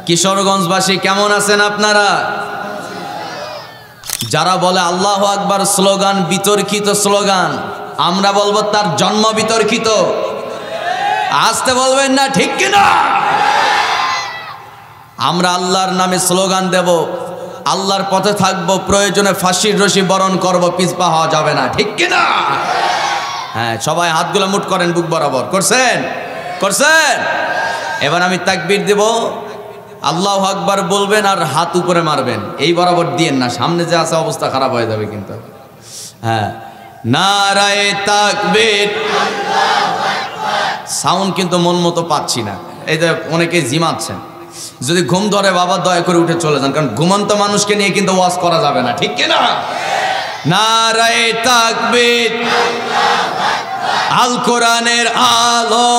কিশোরগঞ্জবাসী কেমন আছেন আপনারা? যারা বলে আল্লাহু আকবার স্লোগান বিতর্কিত স্লোগান, আমরা বলবো তার জন্ম বিতর্কিত। আসতে বলবেন না, ঠিক কিনা? আমরা আল্লাহর নামে স্লোগান দেব, আল্লাহর পথে থাকবো, প্রয়োজনে ফাঁসির রশি বরণ করব, পিছপা হওয়া যাবে না, ঠিক কিনা? হ্যাঁ, সবাই হাতগুলো মুঠ করেন বুক বরাবর। করছেন? এবার আমি তাকবীর দেব, আল্লাহু আকবার বলবেন আর হাত উপরে মারবেন। এই বরাবর দিয়েন না, সামনে যে আছে অবস্থা খারাপ হয়ে যাবে কিন্তু। হ্যাঁ, নারায়ে তাকবীর। সাউন্ড কিন্তু মন মতো পাচ্ছি না, এই যে অনেকেই জিমাচ্ছেন। যদি ঘুম ধরে বাবা দয়া করে উঠে চলে যান, কারণ ঘুমন্ত মানুষকে নিয়ে কিন্তু ওয়াজ করা যাবে না, ঠিক কিনা? নারায়ে তাকবীর। আল কোরআনের আলো,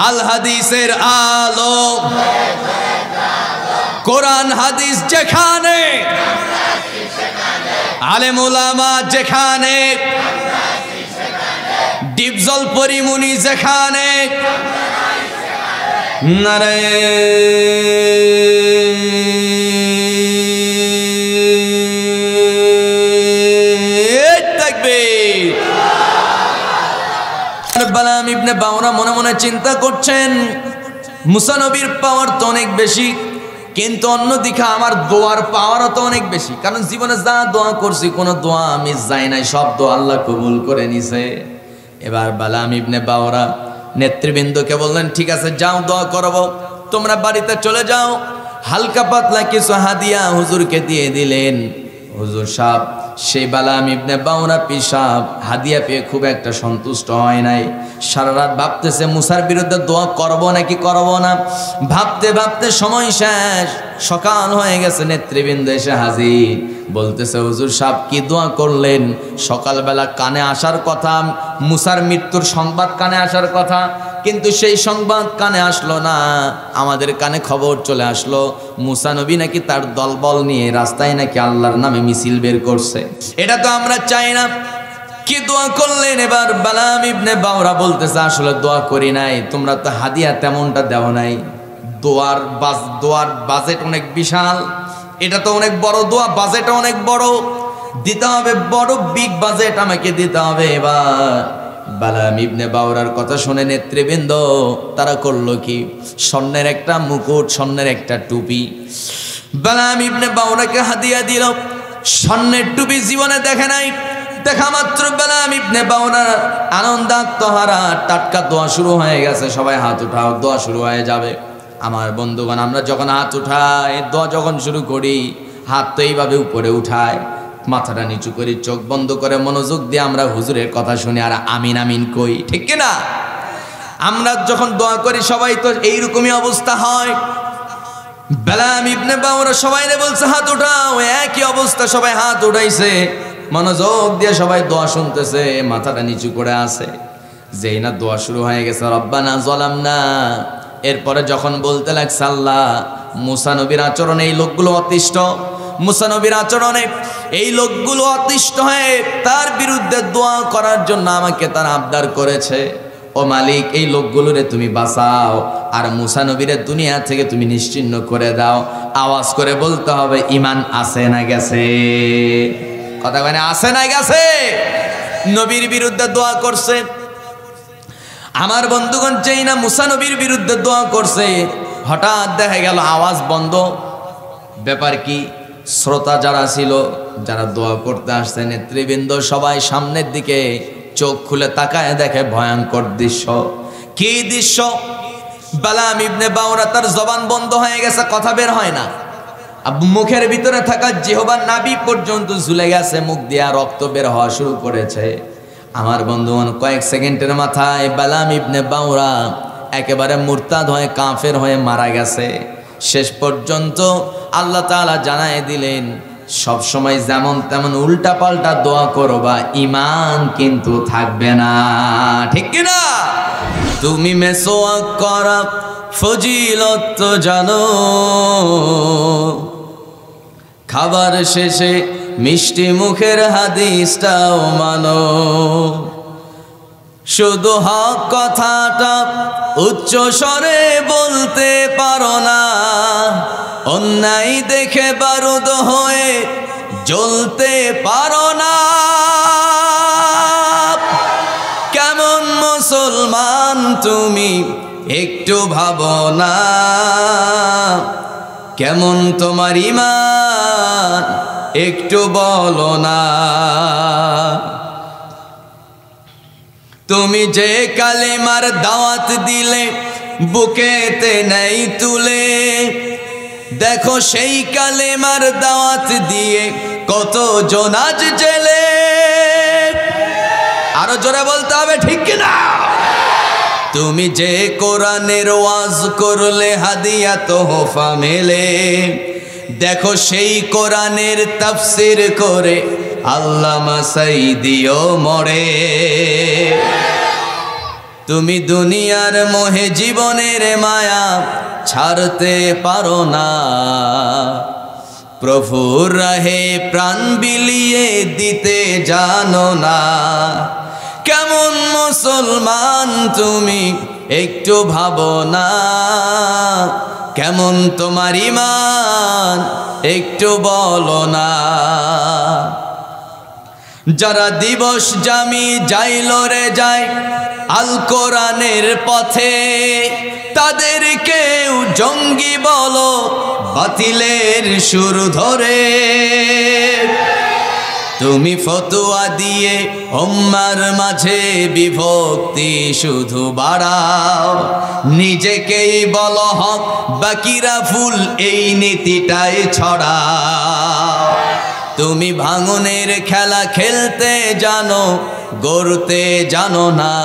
আল হাদিসের আলো, কোরআন হাদিস যেখানে, আলেম উলামা যেখানে, ডিপজল পরিমুনি যেখানে, নারায়ে তাকবীর। বালাম ইবনে বাওরা মনে মনে চিন্তা করছেন, মুসা নবীর পাওয়ার তো অনেক বেশি, কিন্তু অন্যদিকে আমার দোয়ার পাওয়ারও তো অনেক বেশি। কারণ জীবনে যা দোয়া করছি, কোনো দোয়া মিস যায় নাই, সব দোয়া আল্লাহ কবুল করে নিছে। এবার বালাম ইবনে বাওরা নেতৃবৃন্দকে বললেন, ঠিক আছে যাও, দোয়া করব, তোমরা বাড়িতে চলে যাও। হালকা পাতলা কিছু হাদিয়া হুজুরকে দিয়ে দিলেন। হুজুর সাহেব, সেই বালাম ইবনে বাওরা পিসাব হাদিয়া পেয়ে খুব একটা সন্তুষ্ট হয় নাই। সারা রাত ভাবতেছে মুসার বিরুদ্ধে দোয়া করব নাকি করব না। ভাবতে ভাবতে সময় শেষ, সকাল হয়ে গেছে। নেতৃবৃন্দ এসে হাজির, বলতেছে হুজুর সাহেব কি দোয়া করলেন? সকালবেলা কানে আসার কথা, মুসার মৃত্যুর সংবাদ কানে আসার কথা, কিন্তু সেই সংবাদ কানে আসলো না। আমাদের কানে খবর চলে আসলো মুসা নবী নাকি তার দলবল নিয়ে রাস্তায় নাকি আল্লাহর নামে মিছিল বের করছে। এটা তো আমরা চাই না। কি দোয়া করলেন? এবার বালাম ইবনে বাওরা বলতেছে, আসলে দোয়া করি নাই, তোমরা তো হাদিয়া তেমনটা দেও নাই। দোয়ার বাজেট অনেক বিশাল, এটা তো অনেক বড় দোয়া, বাজেট অনেক বড়, দিতে হবে বড় বিগ বাজেট আমাকে দিতে হবে। এবার বালাম ইবনে বাওরার কথা শুনে নেতৃবৃন্দ তারা করলো কি, স্বর্ণের একটা মুকুট, স্বর্ণের একটা টুপি বালাম ইবনে বাওরাকে হাদিয়া দিল। স্বর্ণের টুপি জীবনে দেখে নাই, দেখা মাত্র বালাম ইবনে বাওরা আনন্দাত্মহারা, টাটকা দোয়া শুরু হয়ে গেছে। সবাই হাত উঠাও, দোয়া শুরু হয়ে যাবে। আমার বন্ধুগণ, আমরা যখন হাত উঠাই, দোয়া যখন শুরু করি, হাত তো এইভাবে উপরে উঠায়, মাথাটা নিচু করি, চোখ বন্ধ করে মনোযোগ দিয়ে আমরা হুজুরের কথা শুনি আর আমিন আমিন কই, ঠিক কিনা? আমরা যখন দোয়া করি সবাই তো এইরকমই অবস্থা হয়। বালাম ইবনে বাওরা সবাইরে বলছে হাত উঠাও, একই অবস্থা, সবাই হাত উঠাইছে, মনোযোগ দিয়ে সবাই দোয়া শুনতেছে, মাথাটা নিচু করে আছে। যেই না দোয়া শুরু হয়ে গেছে, রব্বানা যালামনা, এরপরে যখন বলতে লাগছে আল্লাহ মুসা নবীর আচরণে এই লোকগুলো অতিষ্ঠ, মুসা নবীর আচরণে এই লোকগুলো অতিষ্ঠ হয়ে তার বিরুদ্ধে দোয়া করার জন্য আমাকে তারা আবদার করেছে। ও মালিক, এই লোকগুলোরে তুমি বাঁচাও আর মুসা নবীরে দুনিয়া থেকে তুমি নিশ্চিহ্ন করে দাও। আওয়াজ করে বলতে হবে, ঈমান আছে না গেছে? কথা মানে আছে না গেছে? নবীর বিরুদ্ধে দোয়া করছে। আমার বন্ধুগণ, যেই না মুসা নবীর বিরুদ্ধে দোয়া করছে, হঠাৎ দেখা গেল আওয়াজ বন্ধ। ব্যাপার কি? শ্রোতা যারা ছিল, যারা দোয়া করতে আসছে, নেতৃবৃন্দ সবাই সামনের দিকে চোখ খুলে তাকায় দেখে ভয়ঙ্কর দৃশ্য। কি দৃশ্য? বালাম ইবনে বাওরা তার জবান বন্ধ হয়ে গেছে, কথা বের হয় না। মুখের ভিতরে থাকা জিহ্বার নাভি পর্যন্ত ঝুলে গেছে, মুখ দিয়া রক্ত বের হওয়া শুরু করেছে। আমার বন্ধুগণ, কয়েক সেকেন্ডের মাথায় বালাম ইবনে বাওরা একেবারে মুরতাদ হয়ে, কাফের হয়ে মারা গেছে। শেষ পর্যন্ত আল্লাহ তাআলা জানায় দিলেন, সব সময় যেমন তেমন উল্টা পাল্টা দোয়া করবা, ঈমান কিন্তু থাকবে না, ঠিক কি না? তুমি মেসওয়াক করা ফজিলত তো জানো, খাবার শেষে মিষ্টি মুখের হাদিসটাও মানো, শুধু হক কথাটা উচ্চ স্বরে বলতে পারো। পারো না, অন্যায় দেখে বারুদ হয়ে জ্বলতে পারো না। কেমন মুসলমান তুমি একটু ভাবো না, কেমন তোমার ঈমান একটু বলো না। তুমি যে কালেমার দাওয়াত দিলে বুকেতে নেই তুলে, দেখো সেই কালেমার দাওয়াত দিয়ে কত জন আজ জেলে। আরো জোরে বলতে হবে ঠিক কিনা? তুমি যে কোরআনের ওয়াজ করলে হাদিয়া তোহফা মেলে, দেখো সেই কোরআনের তাফসির করে আল্লামা সাইদিও মরে। তুমি দুনিয়ার মোহে জীবনের মায়া ছাড়তে পারো না, প্রভুর রাহে প্রাণ বিলিয়ে দিতে জানো না। কেমন মুসলমান তুমি একটু ভাবো না, কেমন তোমার ঈমান একটু বলো না। যারা দিবস জামি যাইল রে যায় আল কোরআনের পথে, তাদেরকেও জঙ্গি বলো বাতিলের সুর ধরে। তুমি ফতোয়া দিয়ে উম্মার মাঝে বিভক্তি শুধু বাড়াও, নিজেকেই বলো হক বাকিরা ফুল, এই নীতিটাই ছড়াও। তুমি ভাঙনের খেলা খেলতে জানো, গড়তে জানো না,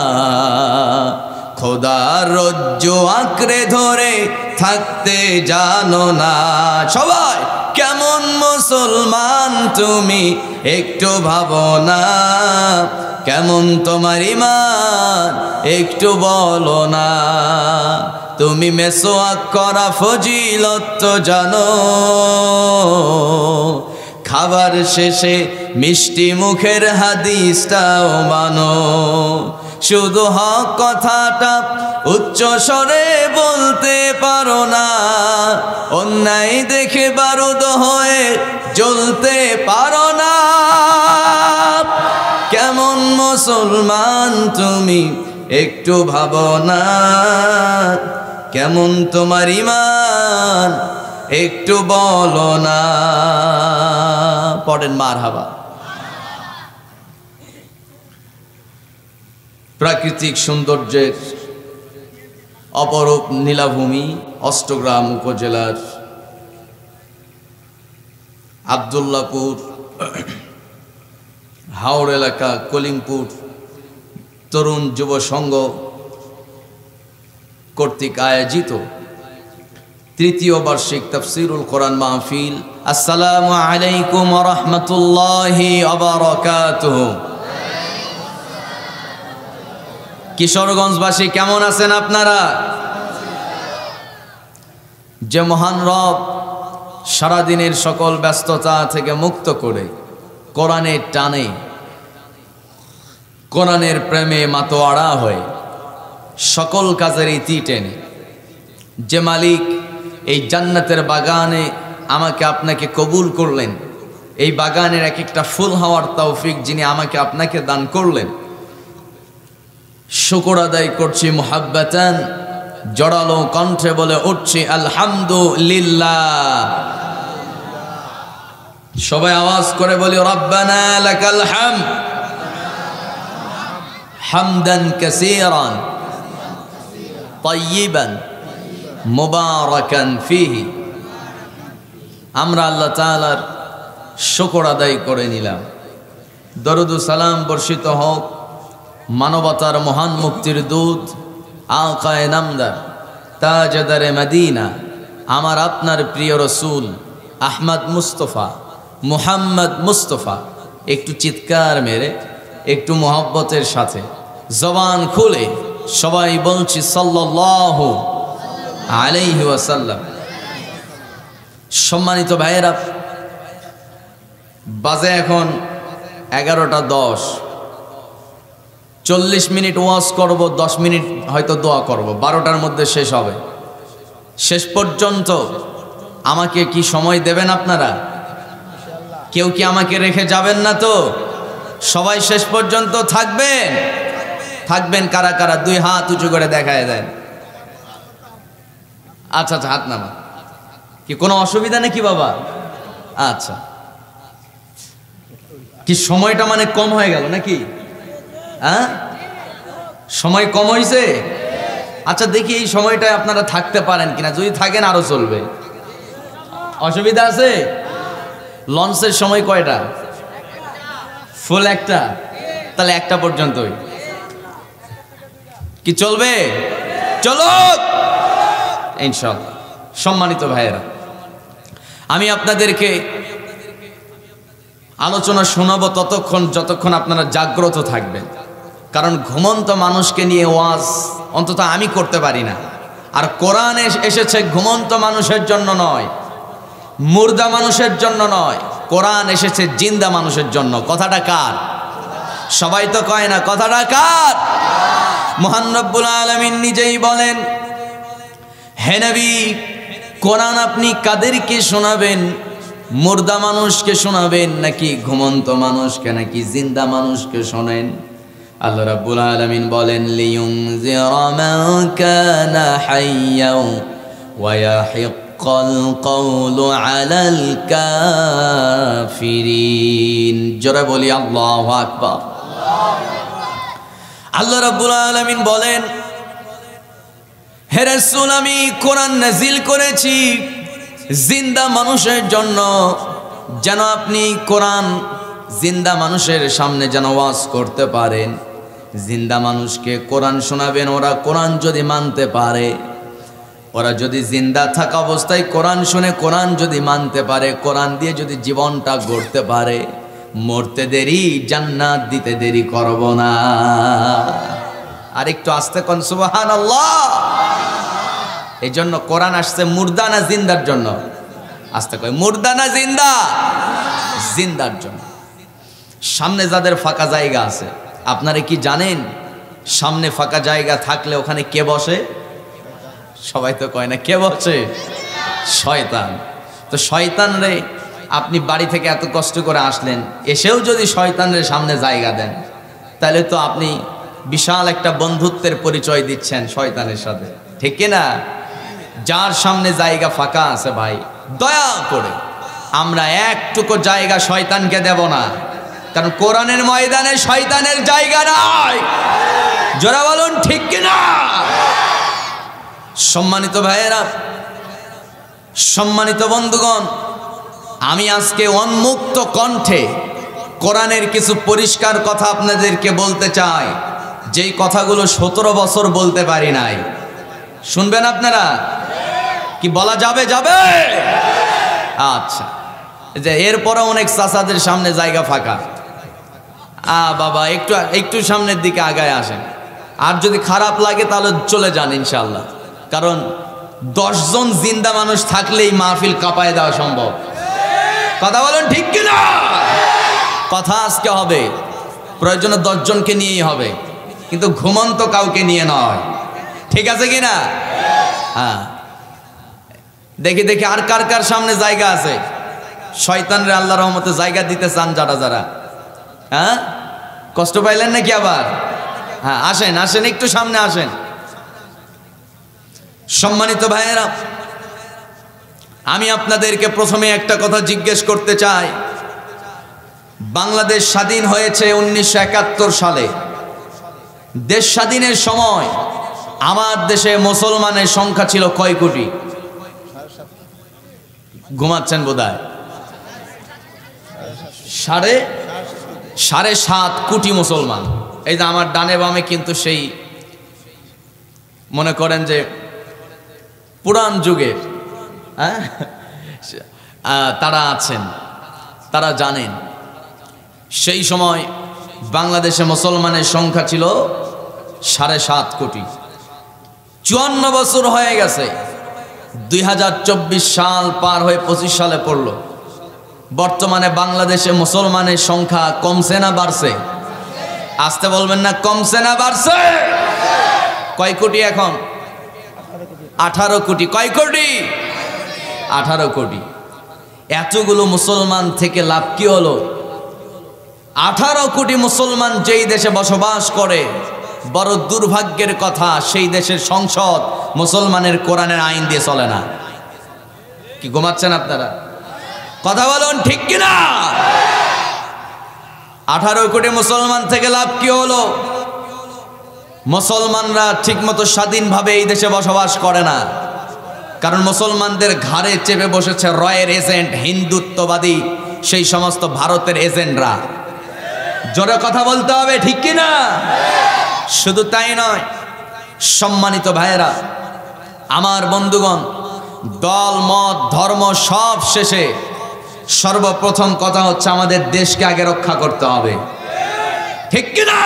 খোদার রজ্জু আঁকড়ে ধরে থাকতে জানো না। সবাই কেমন মুসলমান তুমি একটু ভাবো না, কেমন তোমার ঈমান একটু বলো না। তুমি মেসওয়াক করা ফজিলত তো জানো, খাবার শেষে মিষ্টি মুখের হাদিসটাও মানো। শুধু হক কথাটা উচ্চ স্বরে বলতে পারো না, অন্যায় দেখে বারুদ হয়ে জ্বলতে পারো না। কেমন মুসলমান তুমি একটু ভাবো না, কেমন তোমার ঈমান একটু বলো না। পড়েন মারহাবা। প্রাকৃতিক সৌন্দর্যের অপরূপ নীলাভূমি অষ্টগ্রাম উপজেলার আব্দুল্লাপুর হাওড় এলাকা কলিমপুর তরুণ যুব সংঘ কর্তৃক আয়োজিত তৃতীয় বার্ষিক তাফসীরুল কোরআন মাহফিল। আসসালামু আলাইকুম ওয়া রাহমাতুল্লাহি ওয়া বারাকাতুহু। কিশোরগঞ্জবাসী কেমন আছেন আপনারা? যে মহান রব সারাদিনের সকল ব্যস্ততা থেকে মুক্ত করে কোরআনের টানে, কোরআনের প্রেমে মাতোয়ারা হয়ে সকল কাজের ইতি টেনে, যে মালিক এই জান্নাতের বাগানে আমাকে আপনাকে কবুল করলেন, এই বাগানের এক একটা ফুল হওয়ার তৌফিক যিনি আমাকে আপনাকে দান করলেন, শুকর আদায় করছি মুহাব্বাতান, জড়ালো কণ্ঠে বলে উঠছি আলহামদুলিল্লাহ। সবাই আওয়াজ করে বলি রব্বানা লাকাল হামদ হামদান কাসীরান তাইয়িবান মুবারাকান ফিহি। আমরা আল্লাহ তাআলার শুকর আদায় করে নিলাম। দরুদ ও সালাম বর্ষিত হোক মানবতার মহান মুক্তির দূত আকায়ে নামদার তাজদারে মদিনা, আমার আপনার প্রিয় রসুল আহমদ মুস্তফা মুহাম্মদ মুস্তফা। একটু চিৎকার মেরে একটু মোহব্বতের সাথে জবান খুলে সবাই বলছি সাল্লাল্লাহু আলাইহি ওয়াসাল্লাম। সম্মানিত ভাইয়েরা, বাজে এখন 11:10। 40 মিনিট ওয়াজ করব, 10 মিনিট হয়তো দোয়া করব, 12টার মধ্যে শেষ হবে। শেষ পর্যন্ত আমাকে কি সময় দেবেন আপনারা? কেউ কি আমাকে রেখে যাবেন না তো? সবাই শেষ পর্যন্ত থাকবেন? থাকবেন কারা কারা? দুই হাত উঁচু করে দেখায় দেন। আচ্ছা আচ্ছা, হাত নামা। কি কোনো অসুবিধা নাকি বাবা? আচ্ছা, কি সময়টা মানে কম হয়ে গেল নাকি? হ্যাঁ, সময় কম হয়েছে? আচ্ছা, দেখি এই সময়টায় আপনারা থাকতে পারেন কিনা। যদি থাকেন আরো চলবে। অসুবিধা আছে? লঞ্চের সময় কয়টা? ফুল একটা? তাহলে একটা পর্যন্তই কি চলবে? চলো ইনশাআল্লাহ। সম্মানিত ভাইয়েরা, আমি আপনাদেরকে আলোচনা শোনাবো ততক্ষণ যতক্ষণ আপনারা জাগ্রত থাকবেন। কারণ ঘুমন্ত মানুষকে নিয়ে ওয়াজ অন্তত আমি করতে পারি না। আর কোরআন এসেছে ঘুমন্ত মানুষের জন্য নয়, মুর্দা মানুষের জন্য নয়। কোরআন এসেছে জিন্দা মানুষের জন্য। কথাটা কার? সবাই তো কয় না। কথাটা কার? মহান রব্বুল আলামিন নিজেই বলেন, হে নবী, কোরআন আপনি কাদেরকে শোনাবেন? মুর্দা মানুষকে শোনাবেন নাকি ঘুমন্ত মানুষকে, নাকি জিন্দা মানুষকে শোনেন? আল্লাহ রাব্বুল আলামিন বলেন, লিয়ুনজিরা মান কানা হাইয়্যাও ওয়া ইয়াহিক্কাল কওলু আলাল কাফিরিন। জোরে বলি আল্লাহু আকবার। আল্লাহ রাব্বুল আলামিন বলেন, হে রাসূল, আমি কোরআন নাজিল করেছি জিন্দা মানুষের জন্য, যেন আপনি কোরআন জিন্দা মানুষের সামনে যেন ওয়াজ করতে পারেন। জিন্দা মানুষকে কোরআন শোনাবেন। ওরা কোরআন যদি মানতে পারে, ওরা যদি জিন্দা থাকা অবস্থায় কোরআন শুনে কোরআন যদি মানতে পারে, কোরআন দিয়ে যদি জীবনটা গড়তে পারে, মরতে দেরি, জান্নাত দিতে দেরি করব না। আর একটু আস্তে কোন সুবহানাল্লাহ। এই জন্য কোরআন আসছে মুর্দা না জিন্দার জন্য? আস্তে কয়, মুর্দা না জিন্দা? জিন্দার জন্য। সামনে যাদের ফাঁকা জায়গা আছে, আপনারা কি জানেন সামনে ফাঁকা জায়গা থাকলে ওখানে কে বসে? সবাই তো কয় না। কে বসে? শয়তান। তো শয়তান রে আপনি বাড়ি থেকে এত কষ্ট করে আসলেন, এসেও যদি শয়তানের সামনে জায়গা দেন, তাহলে তো আপনি বিশাল একটা বন্ধুত্বের পরিচয় দিচ্ছেন শয়তানের সাথে, ঠিক কিনা? যার সামনে জায়গা ফাঁকা আছে, ভাই দয়া করে আমরা একটুকু জায়গা শয়তানকে দেব না। কারণ কোরআনের ময়দানে শয়তানের জায়গা নাই। জোরে বলুন ঠিক কিনা? সম্মানিত ভাইয়েরা, সম্মানিত বন্ধুগণ, আমি আজকে উন্মুক্ত কণ্ঠে কোরআনের কিছু পরিষ্কার কথা আপনাদেরকে বলতে চাই, যেই কথাগুলো 17 বছর বলতে পারি নাই। শুনবেন আপনারা? কি বলা যাবে? যাবে? আচ্ছা, যে এরপরে অনেক চাচাদের সামনে জায়গা ফাঁকা। বাবা একটু সামনের দিকে আগায় আসেন। আর যদি খারাপ লাগে তাহলে চলে যান ইনশাআল্লাহ। কারণ 10 জন জিন্দা মানুষ থাকলেই মাহফিল কাঁপায় দেওয়া সম্ভব। কথা বলেন ঠিক কিনা? কথা আজকে হবে, প্রয়োজনে 10 জনকে নিয়েই হবে, কিন্তু ঘুমন্ত কাউকে নিয়ে নয়। ঠিক আছে কিনা? হ্যাঁ, দেখি দেখি আর কার কার সামনে জায়গা আছে। শয়তানরে আল্লাহর রহমতে জায়গা দিতে চান যারা যারা। হ্যাঁ, কষ্ট পাইলেন নাকি আবার? হ্যাঁ, আসেন আসেন, একটু সামনে আসেন। সম্মানিত ভাইয়েরা, আমি আপনাদেরকে প্রথমে একটা কথা জিজ্ঞেস করতে চাই। বাংলাদেশ স্বাধীন হয়েছে 1971 সালে। দেশ স্বাধীনের সময় আমার দেশে মুসলমানের সংখ্যা ছিল কয় কোটি? ঘুমাচ্ছেন বোধহয়। 7.5 কোটি মুসলমান। এই যে আমার ডানে বামে কিন্তু সেই মনে করেন যে পুরান যুগের তারা আছেন, তারা জানেন সেই সময় বাংলাদেশে মুসলমানের সংখ্যা ছিল 7.5 কোটি। 54 বছর হয়ে গেছে। 2024 সাল পার হয়ে 25 সালে পড়ল। বর্তমানে বাংলাদেশে মুসলমানের সংখ্যা কমছে না বাড়ছে? আসতে বলবেন না, কমছে না বাড়ছে? কয় কোটি এখন? 18 কোটি। কয় কোটি? 18 কোটি। এতগুলো মুসলমান থেকে লাভ কি হলো? 18 কোটি মুসলমান যেই দেশে বসবাস করে, বড় দুর্ভাগ্যের কথা, সেই দেশের সংসদ মুসলমানের কোরআনের আইন দিয়ে চলে না। কি ঘুমাচ্ছেন আপনারা? কথা বলুন ঠিক কিনা? 18 কোটি মুসলমান থেকে লাভ কি হলো? মুসলমানরা ঠিকমতো স্বাধীনভাবে এই দেশে বসবাস করে না, কারণ মুসলমানদের ঘাড়ে চেপে বসেছে রয়ের এজেন্ট, হিন্দুত্ববাদী সেই সমস্ত ভারতের এজেন্টরা। জোরে কথা বলতে হবে ঠিক কিনা? শুধু তাই নয়, সম্মানিত ভাইয়েরা, আমার বন্ধুগণ, দল মত ধর্ম সব শেষে সর্বপ্রথম কথা হচ্ছে আমাদের দেশকে আগে রক্ষা করতে হবে, ঠিক কিনা?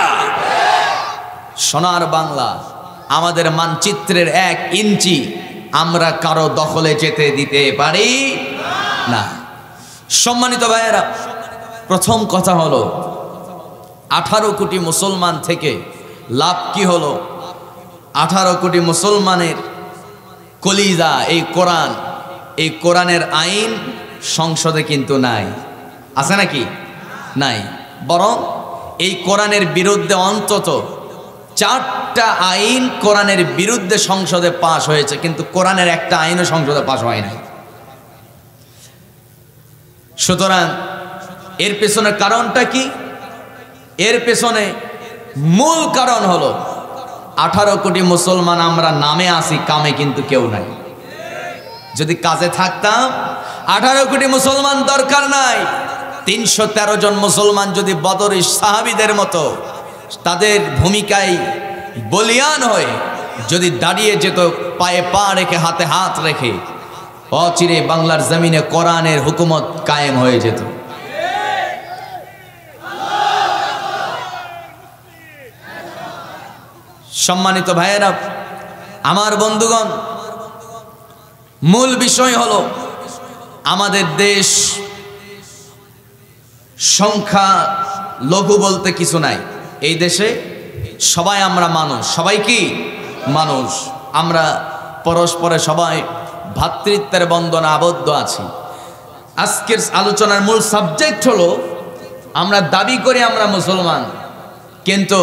সোনার বাংলা, আমাদের মানচিত্রের 1 ইঞ্চি আমরা কারো দখলে যেতে দিতে পারি না। সম্মানিত ভাইয়েরা, প্রথম কথা হলো 18 কোটি মুসলমান থেকে লাভ কি হলো? 18 কোটি মুসলমানের কলিজা এই কোরআন, এই কোরআনের আইন সংসদে কিন্তু নাই। আছে নাকি? নাই। বরং এই কোরআনের বিরুদ্ধে অন্তত 4টা আইন কোরআনের বিরুদ্ধে সংসদে পাশ হয়েছে, কিন্তু কোরআনের একটা আইনও সংসদে পাশ হয় নাই। সুতরাং এর পেছনে কারণটা কি? এর পেছনে মূল কারণ হলো 18 কোটি মুসলমান আমরা নামে আসি, কামে কিন্তু কেউ নাই। যদি কাজে থাকতাম 18 কোটি মুসলমান দরকার নাই। 313 জন মুসলমান যদি বদরের সাহাবীদের মতো তাদের ভূমিকায় বলিয়ান হয়ে যদি দাঁড়িয়ে যেত, পায়ে পা রেখে হাতে হাত রেখে, অচিরে বাংলার জমিনে কোরআনের হুকুমত কায়েম হয়ে যেত। সম্মানিত ভাইয়েরা, আমার বন্ধুগণ, মূল বিষয় হলো আমাদের দেশ সংখ্যা লঘু বলতে কিছু নাই। এই দেশে সবাই আমরা মানুষ। সবাই কি মানুষ? আমরা পরস্পরে সবাই ভ্রাতৃত্বের বন্ধনে আবদ্ধ আছি। আজকের আলোচনার মূল সাবজেক্ট হলো আমরা দাবি করি আমরা মুসলমান, কিন্তু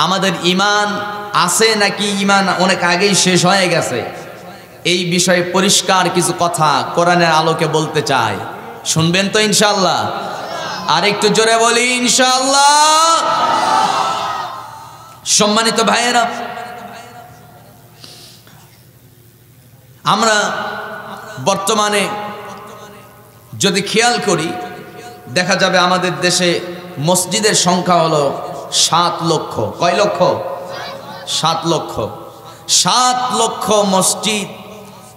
আমাদের ঈমান আছে নাকি ঈমান অনেক আগেই শেষ হয়ে গেছে, এই বিষয়ে পরিষ্কার কিছু কথা কোরআনের আলোকে বলতে চাই। শুনবেন তো ইনশাআল্লাহ? আর একটু জোরে বলি ইনশাআল্লাহ। সম্মানিত ভাইয়েরা, আমরা বর্তমানে যদি খেয়াল করি, দেখা যাবে আমাদের দেশে মসজিদের সংখ্যা হলো 7 লক্ষ। কয় লক্ষ? 7 লক্ষ। 7 লক্ষ মসজিদ।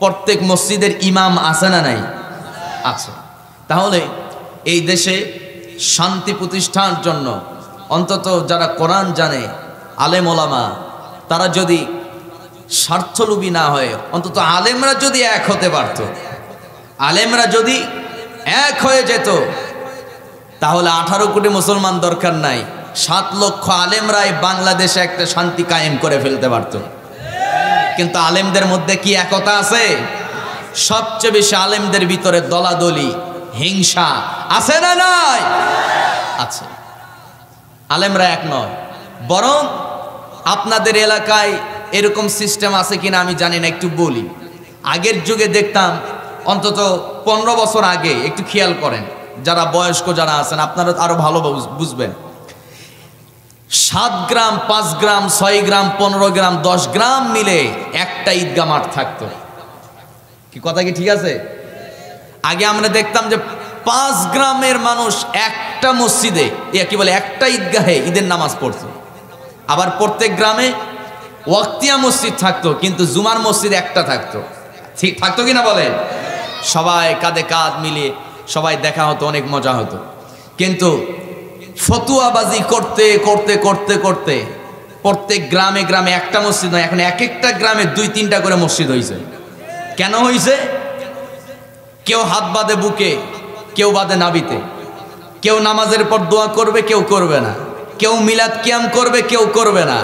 প্রত্যেক মসজিদের ইমাম আছে না নাই? আছে। তাহলে এই দেশে শান্তি প্রতিষ্ঠার জন্য অন্তত যারা কোরআন জানে, আলেম ওলামা, তারা যদি স্বার্থলোভী না হয়ে অন্তত আলেমরা যদি এক হতে পারত, আলেমরা যদি এক হয়ে যেত, তাহলে 18 কোটি মুসলমান দরকার নাই, 7 লক্ষ আলেমরাই বাংলাদেশে একটা শান্তি কায়েম করে ফেলতে পারত। কিন্তু আলেমদের মধ্যে কি একতা আছে? সবচেয়ে বেশি আলেমদের ভিতরে দলাদলি, হিংসা আছে না নাই? আছে। আলেমরা এক নয়। বরং আপনাদের এলাকায় এরকম সিস্টেম আছে কিনা আমি জানি না, একটু বলি। আগের যুগে দেখতাম, অন্তত 15 বছর আগে, একটু খেয়াল করেন, যারা বয়স্ক যারা আছেন আপনারা আরো ভালো বুঝবেন, 7 গ্রাম, 5 গ্রাম, 6 গ্রাম, 15 গ্রাম, 10 গ্রাম মিলে একটা ঈদগাহ মাঠ থাকতো। কি কথা কি ঠিক আছে? আগে আমরা দেখতাম যে 5 গ্রামের মানুষ একটা মসজিদে, কি বলে, একটা ঈদগাহে ঈদের নামাজ পড়তো। আবার প্রত্যেক গ্রামে ওয়াক্তিয়া মসজিদ থাকতো, কিন্তু জুমার মসজিদ একটা থাকতো। ঠিক থাকতো কিনা বলেন? সবাই কাঁধে কাঁধ মিলিয়ে সবাই দেখা হতো, অনেক মজা হতো। কিন্তু ফতুয়াবাজি করতে করতে করতে করতে প্রত্যেক গ্রামে গ্রামে একটা মসজিদ নয়, এখন এক একটা গ্রামে 2-3টা করে মসজিদ হয়েছে। কেন হয়েছে? কেউ হাত বাঁধে বুকে, কেউ বাঁধে নাভিতে, কেউ নামাজের পর দোয়া করবে, কেউ করবে না, কেউ মিলাদ কিয়াম করবে, কেউ করবে না।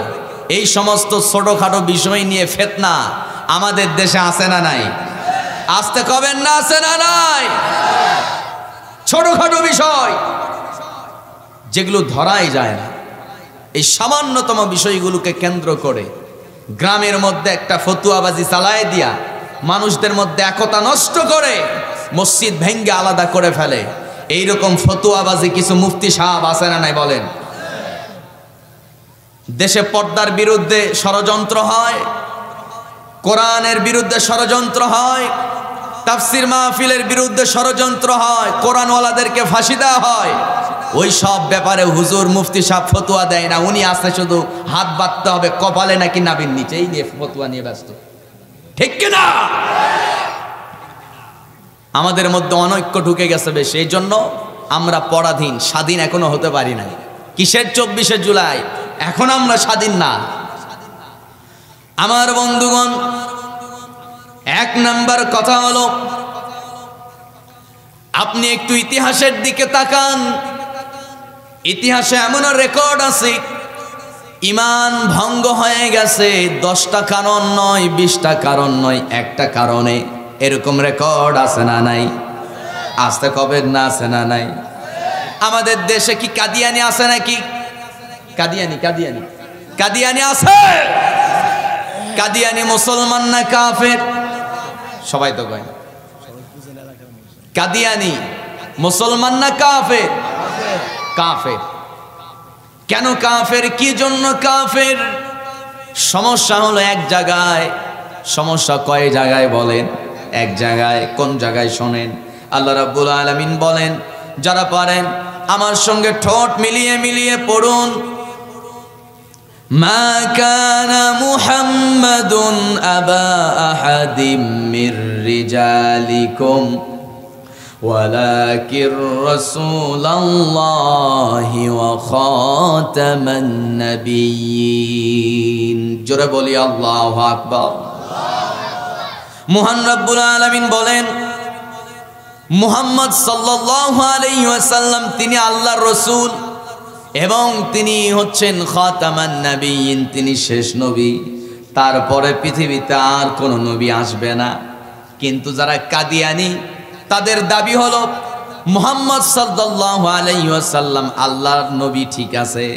এই সমস্ত ছোটখাটো বিষয় নিয়ে ফিতনা, আমাদের দেশে আছে না নাই? আসতে কবেন না, আছে না নাই? ছোটখাটো বিষয় যেগুলো ধরাই যায় না, এই সামান্যতম বিষয়গুলোকে কেন্দ্র করে গ্রামের মধ্যে একটা ফতুয়াবাজি চালায় দিয়া মানুষদের মধ্যে একতা নষ্ট করে মসজিদ ভেঙ্গে আলাদা করে ফেলে। এইরকম ফতুয়াবাজি কিছু মুফতি সাহেব আছে না নাই বলেন? দেশে পর্দার বিরুদ্ধে ষড়যন্ত্র হয়, কোরআনের বিরুদ্ধে ষড়যন্ত্র হয়, তাফসির মাহফিলের বিরুদ্ধে ষড়যন্ত্র হয়, কোরআনওয়ালাদেরকে ফাঁসি দেওয়া হয়। ওই সব ব্যাপারে হুজুর মুফতি সাহেব ফতুয়া দেয় না, উনি আসে শুধু হাত বাঁধতে হবে কপালে নাকি নাভির নিচে, এই নিয়ে ফতুয়া নিয়ে ব্যস্ত, ঠিক কিনা? আমাদের মধ্যে অনৈক্য ঢুকে গেছে বেশি, এই জন্য আমরা পরাধীন, স্বাধীন এখনো হতে পারি নাই। কিসের 24শে জুলাই? এখন আমরা স্বাধীন না। আমার বন্ধুগণ, এক নাম্বার কথা হলো, আপনি একটু ইতিহাসের দিকে তাকান। ইতিহাসে এমন রেকর্ড আছে, ইমান ভঙ্গ হয়ে গেছে 10টা কারণ নয়, 20টা কারণ নয়, একটা কারণে। এরকম রেকর্ড আছে না নাই? আসতে কবে না, আছে না নাই? আমাদের দেশে কি কাদিয়ানি আছে নাকি? কাদিয়ানি কাদিয়ানি কাদিয়ানি আছে? কাদিয়ানি মুসলমান না কাফের? সবাই তো কয় কাদিয়ানি মুসলমান না কাফের? কাফের। কেন কাফের? কি জন্য কাফের? সমস্যা হলো এক জায়গায়। সমস্যা কয় জায়গায় বলেন? এক জায়গায়। কোন জায়গায় শোনেন? আল্লাহ রাব্বুল আলামিন বলেন, যারা পারেন আমার সঙ্গে ঠোঁট মিলিয়ে মিলিয়ে পড়ুন, মা কানা মুহাম্মাদুন আবা আহাদিম মির রিজালিকুম ওয়ালাকির রাসূলুল্লাহি ওয়া খাতামান নাবিয়্যিন। জোরে বলি আল্লাহু আকবার। মহান রব্বুল আলামিন বলেন, মুহাম্মদ সাল্লাল্লাহু আলাইহি ওয়াসাল্লাম তিনি আল্লাহর রাসূল এবং তিনি হচ্ছেন খাতামান নাবিয়্যিন, তিনি শেষ নবী। তারপরে পৃথিবীতে আর কোনো নবী আসবে না। কিন্তু যারা কাদিয়ানি, তাদের দাবি হলো মুহাম্মদ সাল্লাল্লাহু আলাইহি ওয়াসাল্লাম আল্লাহর নবী ঠিক আছে,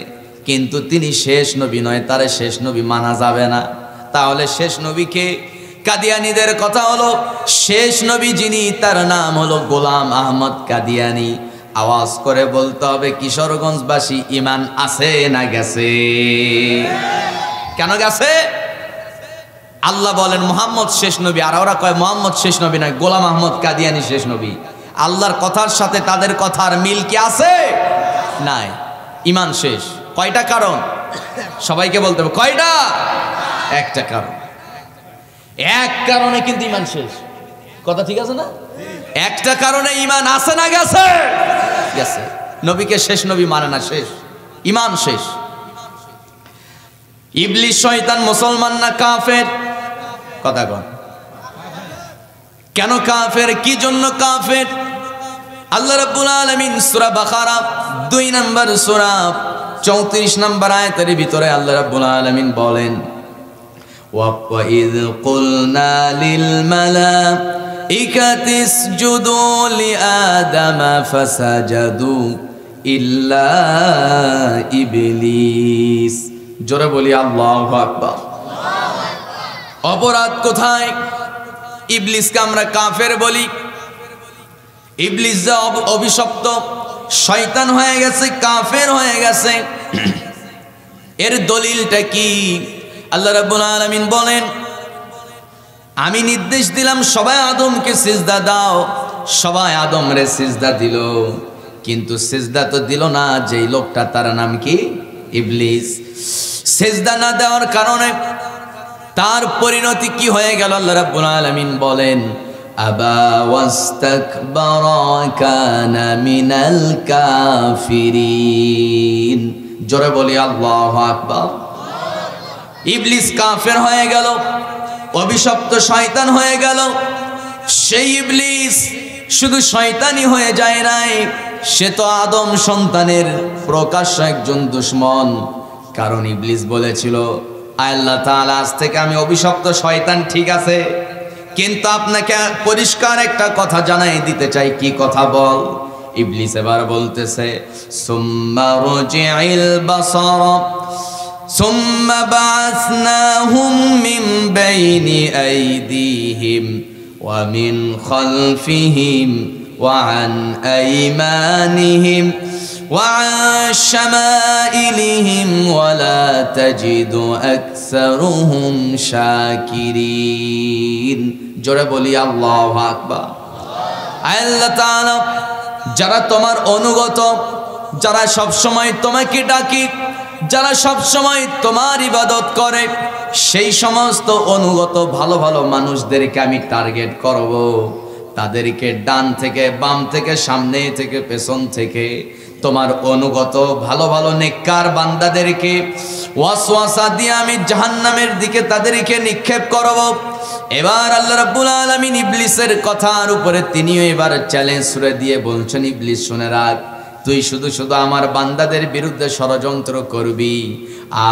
কিন্তু তিনি শেষ নবী নয়, তারে শেষ নবী মানা যাবে না। তাহলে শেষ নবীকে? কাদিয়ানীদের কথা হলো শেষ নবী যিনি, তার নাম হলো গোলাম আহমদ কাদিয়ানী। আওয়াজ করে বলতে হবে কিশোরগঞ্জবাসী, ইমান আছে না গেছে? কেন গেছে? আল্লাহ বলেন মুহাম্মদ শেষ নবী, আর ওরা কয় মুহাম্মদ শেষ নবী নয়, গোলাম আহমদ কাদিয়ানী শেষ নবী। আল্লাহর কথার সাথে তাদের কথার মিল কি আছে? নাই। ইমান শেষ। কয়টা কারণ? সবাইকে বলতে হবে কয়টা? একটা কারণ। এক কারণে কিন্তু ইমান শেষ। কথা ঠিক আছে না? একটা কারণে ইমান আছে না গেছে? গেছে। নবীকে শেষ নবী মানে না, শেষ। ইমান শেষ। ইবলিস শয়তান মুসলমান না কাফের? কথা কন। কেন কাফের? কি জন্য কাফের? আল্লাহ রাব্বুল আলামিন সূরা বাকারা 2 নম্বর সূরা 34 নম্বর আয়াতের ভিতরে আল্লাহ রাব্বুল আলামিন বলেন, وَإِذْ قُلْنَا لِلْمَلَائِكَةِ اسْجُدُوا لِآدَمَ فَسَجَدُوا إِلَّا إِبْلِيسَ। জোরে বলি আল্লাহু আকবার। অপরাধ কোথায়? ইবলিসকে আমরা কাফের বলি। ইবলিস যে অভিশপ্ত শয়তান হয়ে গেছে, কাফের হয়ে গেছে, এর দলিলটা কি? আল্লাহ রাব্বুল আলামিন বলেন, আমি নির্দেশ দিলাম সবাই আদমকে সিজদা দাও। সবাই আদমরে সিজদা দিল, কিন্তু সিজদা তো দিল না যেই লোকটা, তার নাম কি? ইবলিস। সিজদা না দেওয়ার কারণে তার পরিণতি কি হয়ে গেল? আল্লাহ রাব্বুল আলামিন বলেন, আবা ওয়াস্তাকবারা কানা মিনাল কাফিরিন। জোরে বলি আল্লাহু আকবার। ইবলিস কাফের হয়ে গেল, অভিশপ্ত শয়তান হয়ে গেল। সেই ইবলিস শুধু শয়তানি হয়ে যায় নাই, সে তো আদম সন্তানের প্রকাশ্য একজন দুশমন। কারণ ইবলিস বলেছিল আল্লাহ তাআলা, আজ থেকে আমি অভিশপ্ত শয়তান, ঠিক আছে, কিন্তু আপনাকে পরিষ্কার একটা কথা জানাই দিতে চাই। কি কথা বল? ইবলিস এবার বলতেছে, সুম্মা রুজি'ইল বাসার সুম্মা বা'আসনাহুম মিন বাইনি আইদিহিম ওয়া মিন খালফিহিম ওয়া আন আইমানিহিম ওয়া আন শামাইলিহিম ওয়া লা তাজিদু আকসারুহুম শাকিরিন। জোরে বলি আল্লাহু আকবার। আল্লাহ তাআলা, যারা তোমার অনুগত, যারা সব সময় তোমাকে ডাকে, যারা সব সময় তোমার ইবাদত করে, সেই সমস্ত অনুগত ভালো ভালো মানুষদেরকে আমি টার্গেট করব। তাদেরকে ডান থেকে বাম থেকে সামনে থেকে পেছন থেকে তোমার অনুগত ভালো ভালো নেককার বান্দাদেরকে ওয়াসওয়াসা দিয়ে আমি জাহান্নামের দিকে তাদেরকে নিক্ষেপ করব। এবার আল্লাহ রাব্বুল আলামিন ইবলিসের কথার উপরে তিনিও এবার চ্যালেঞ্জ ছুড়ে দিয়ে বলছেন, ইবলিস শুনে রাখ, তুই শুধু শুধু আমার বান্দাদের বিরুদ্ধে ষড়যন্ত্র করবি,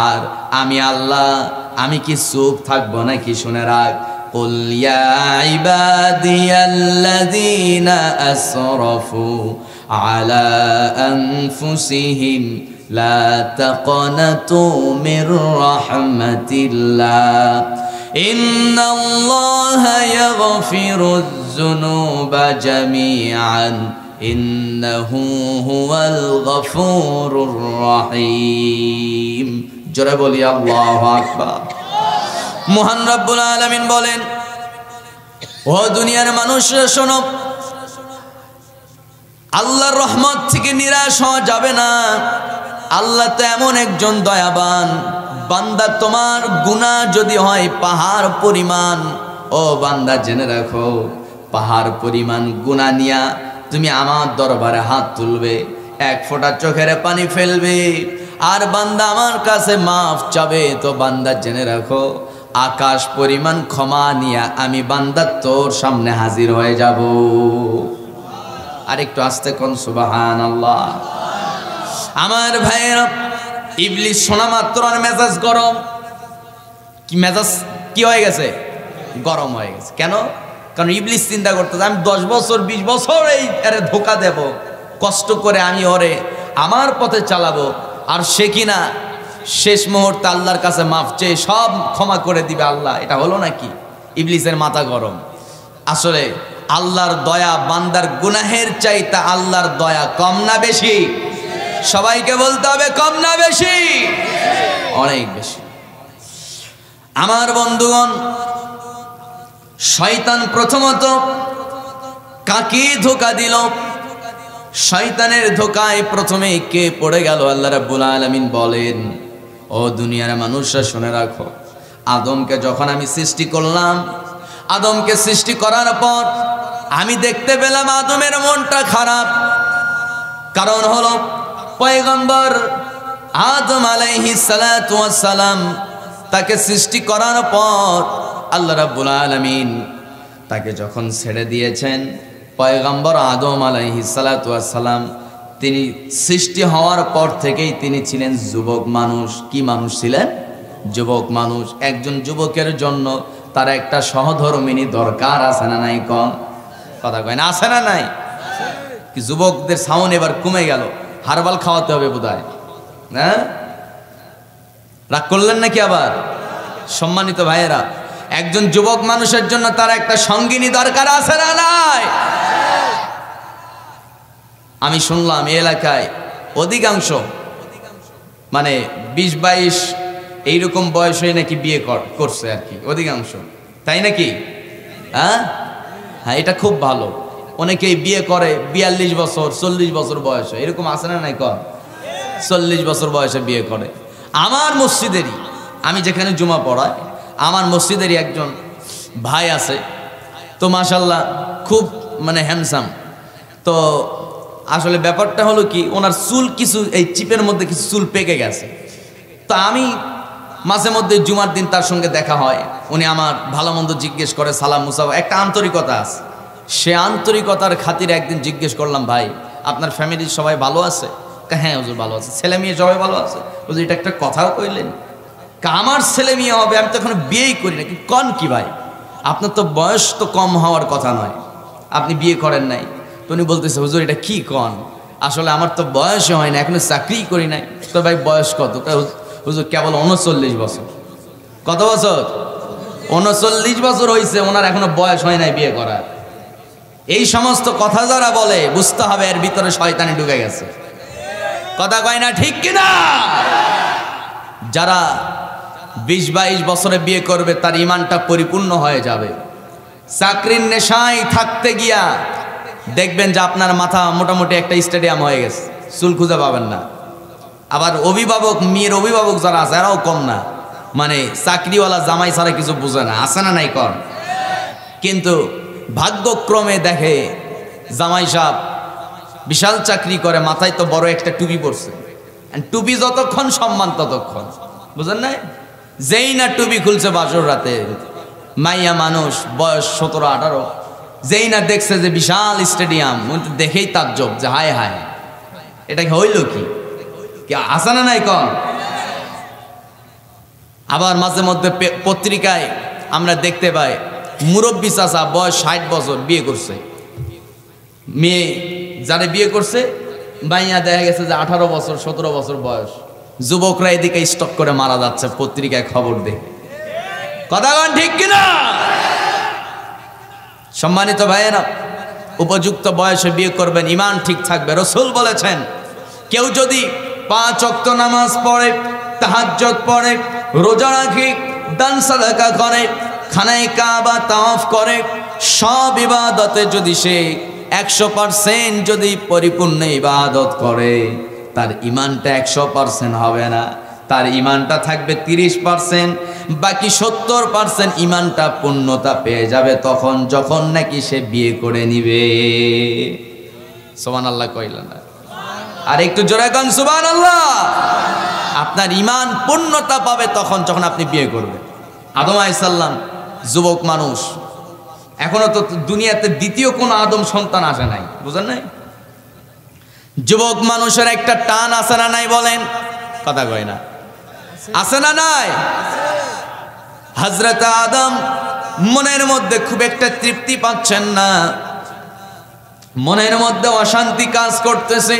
আর আমি আল্লাহ, আমি কি চুপ থাকবো নাকি? শুনে রাখ, কুল ইয়া ইবাদিয়াল্লাযীনা আসরাফু আলা আনফুসিহিম লা তাকনাতু মির রাহমাতিল্লাহ ইন্নাল্লাহা ইয়াগফিরুয যুনুবা জামিআন ইন্নাহু হুয়াল গফুরুর রহিম। জোরে বলি আল্লাহু আকবার। মহান রব্বুল আলামিন বলেন, ও দুনিয়ার মানুষরা শোনো, আল্লাহর রহমত থেকে নিরাশ হওয়া যাবে না। আল্লাহ তো এমন একজন দয়াবান বান্দা, তোমার গুনাহ যদি হয় পাহাড় পরিমাণ, ও বান্দা জেনে রাখো, পাহাড় পরিমাণ গুনাহ নিয়া তুমি আমার দরবারে হাত তুলবে, এক ফোঁটা চোখের পানি ফেলবে, আর বান্দা আমার কাছে মাফ চাবে, তো বান্দা জেনে রাখো, আকাশ পরিমাণ ক্ষমা নিয়া আমি বান্দা তোর সামনে হাজির হয়ে যাব। আর একটু আস্তে কোন সুবহানাল্লাহ। আমার ভাইয়েরা, ইবলিস শোনা মাত্র আর মেজাজ গরম। কি মেজাজ কি হয়ে গেছে? গরম হয়ে গেছে। কেন? কারণ ইবলিস চিন্তা করতেছে, আমি 10 বছর 20 বছর এই আরে ধোকা দেব, কষ্ট করে আমি ওরে আমার পথে চালাবো, আর সে কিনা শেষ মুহূর্তে আল্লাহর কাছে মাফ চেয়ে সব ক্ষমা করে দিবে আল্লাহ। এটা হলো নাকি? ইবলিসের মাথা গরম। আসলে আল্লাহর দয়া বান্দার গুনাহের চাইতে আল্লাহর দয়া কম না বেশি? সবাইকে বলতে হবে, কম না বেশি? অনেক বেশি। আমার বন্ধুগণ, শয়তান প্রথমত কাকে ধোঁকা দিল? শয়তানের ধোঁকায় প্রথমে কে পড়ে গেল? আল্লাহ রাব্বুল আলামিন বলেন, ও দুনিয়ার মানুষরা শুনে রাখো, আদমকে যখন আমি সৃষ্টি করলাম, আদমকে সৃষ্টি করার পর আমি দেখতে পেলাম আদমের মনটা খারাপ। কারণ হলো পয়গম্বর আদম আলাইহিস সালাতু ওয়াস সালাম, তাকে সৃষ্টি করার পর আল্লাহ রাব্বুল আলামিন তাকে যখন ছেড়ে দিয়েছেন, পয়গম্বর আদম আলাইহিস সালাতু ওয়াস সালাম তিনি সৃষ্টি হওয়ার পর থেকেই তিনি ছিলেন যুবক মানুষ। কি মানুষ ছিলেন? যুবক মানুষ। একজন যুবকের জন্য তার একটা সহধর্মিনী দরকার, আছে না নাই? কম কথা কয় না, আছে না নাই? কি যুবকদের সাউন্ড এবার কমে গেল, হারবাল খাওয়াতে হবে বোধহয়। হ্যাঁ, রাগ করলেন নাকি আবার? সম্মানিত ভাইয়েরা, একজন যুবক মানুষের জন্য তার একটা সঙ্গিনী দরকার, আছে না নাই? আমি শুনলাম এই এলাকায় অধিকাংশ মানে 20-22 এইরকম বয়সে নাকি বিয়ে করছে আর কি, অধিকাংশ। তাই নাকি? হ্যাঁ হ্যাঁ, এটা খুব ভালো। অনেকেই বিয়ে করে 42 বছর 40 বছর বয়সে, এরকম আছে না নাই? 40 বছর বয়সে বিয়ে করে। আমার মসজিদেরই, আমি যেখানে জুমা পড়াই, আমার মসজিদেরই একজন ভাই আছে, তো মাশাল্লাহ খুব মানে হ্যান্ডসাম। তো আসলে ব্যাপারটা হলো কি, ওনার চুল কিছু এই চিপের মধ্যে কিছু চুল পেকে গেছে। তো আমি মাঝে মধ্যে জুমার দিন তার সঙ্গে দেখা হয়, উনি আমার ভালো মন্দ জিজ্ঞেস করে, সালাম মুসাফা, একটা আন্তরিকতা আছে। সে আন্তরিকতার খাতিরে একদিন জিজ্ঞেস করলাম, ভাই আপনার ফ্যামিলির সবাই ভালো আছে? হ্যাঁ হুজুর ভালো আছে। ছেলে মেয়ে সবাই ভালো আছে? হুজুর এটা একটা কথাও কইলেন? আমার ছেলে মেয়ে হবে, আমি তো এখন বিয়েই করি না। কন কি ভাই, আপনার তো বয়স তো কম হওয়ার কথা নয়, আপনি বিয়ে করেন নাই। তো উনি বলতেছে হুজুর এটা কি কন, আসলে আমার তো বয়সই হয় না, এখনো চাকরি করি নাই। তো ভাই বয়স কত? হুজুর কেবল 39 বছর। কত বছর? 39 বছর হয়েছে, ওনার এখনো বয়স হয় নাই বিয়ে করার। এই সমস্ত কথা যারা বলে বুঝতে হবে এর ভিতরে শয়তানি ঢুকে গেছে। কথা কয় না ঠিক কিনা? যারা 20-22 বছরে বিয়ে করবে তার ইমানটা পরিপূর্ণ হয়ে যাবে। চাকরির নেশায় থাকতে গিয়া দেখবেন যে আপনার মাথা মোটামুটি একটা স্টেডিয়াম হয়ে গেছে, চুল খুঁজে পাবেন না। আবার অভিভাবক, মেয়ের অভিভাবক যারা আছে এরাও কম না, মানে চাকরিওয়ালা জামাই ছাড়া কিছু বুঝে না, আছে না নাই কর। কিন্তু ভাগ্যক্রমে দেখে জামাই সাহেব বিশাল চাকরি করে, মাথায় তো বড় একটা টুপি পরছে। টুপি যতক্ষণ সম্মান ততক্ষণ, বুঝেন নাই? যেই না টুপি খুলছে বাসর রাতে, মাইয়া মানুষ বয়স 17-18, যেই না দেখছে যে বিশাল স্টেডিয়াম, দেখেই তাজ্জব যে হায় হায় এটা হইল কি আছে না নাই কন। আবার মাঝে মধ্যে পত্রিকায় আমরা দেখতে পাই মুরব্বী চাচা বয়স 60 বছর বিয়ে করছে, মেয়ে যারা বিয়ে করছে মাইয়া দেখা গেছে যে 18 বছর 17 বছর বয়স। যুবকরা এদিকে স্টক করে মারা যাচ্ছে পত্রিকায় খবর দেখে। কথা কন ঠিক কিনা? সম্মানিত ভাইয়েরা, উপযুক্ত বয়সে বিয়ে করবেন, ইমান ঠিক থাকবে। রাসূল বলেছেন কেউ যদি 5 ওয়াক্ত নামাজ পড়ে, তাহাজ্জুদ পড়ে, রোজা রাখে, দান সাদাকা করে, খানায়ে কাবা তাওয়াফ করে, সব ইবাদতে যদি সে 100% যদি পরিপূর্ণ ইবাদত করে, তার ইমানটা 100% হবে না, তার ইমানটা থাকবে 30%। বাকি 70% ইমানটা পূর্ণতা পেয়ে যাবে তখন যখন নাকি সে বিয়ে করে নিবে। সুবহানাল্লাহ কইলেন না? আর একটু জোরে গান সুবহানাল্লাহ। আপনার ইমান পূর্ণতা পাবে তখন যখন আপনি বিয়ে করবেন। আদম আলাইহিস সালাম যুবক মানুষ, এখনো তো দুনিয়াতে দ্বিতীয় কোন আদম সন্তান আসে নাই, বুঝেন নাই? যুবক মানুষের একটা টান আছে না নাই বলেন? কথা কয় না, আছে না নাই? হযরত আদম মনের মধ্যে খুব একটা তৃপ্তি পাচ্ছেন না, মনের মধ্যে অশান্তি কাজ করতেছে।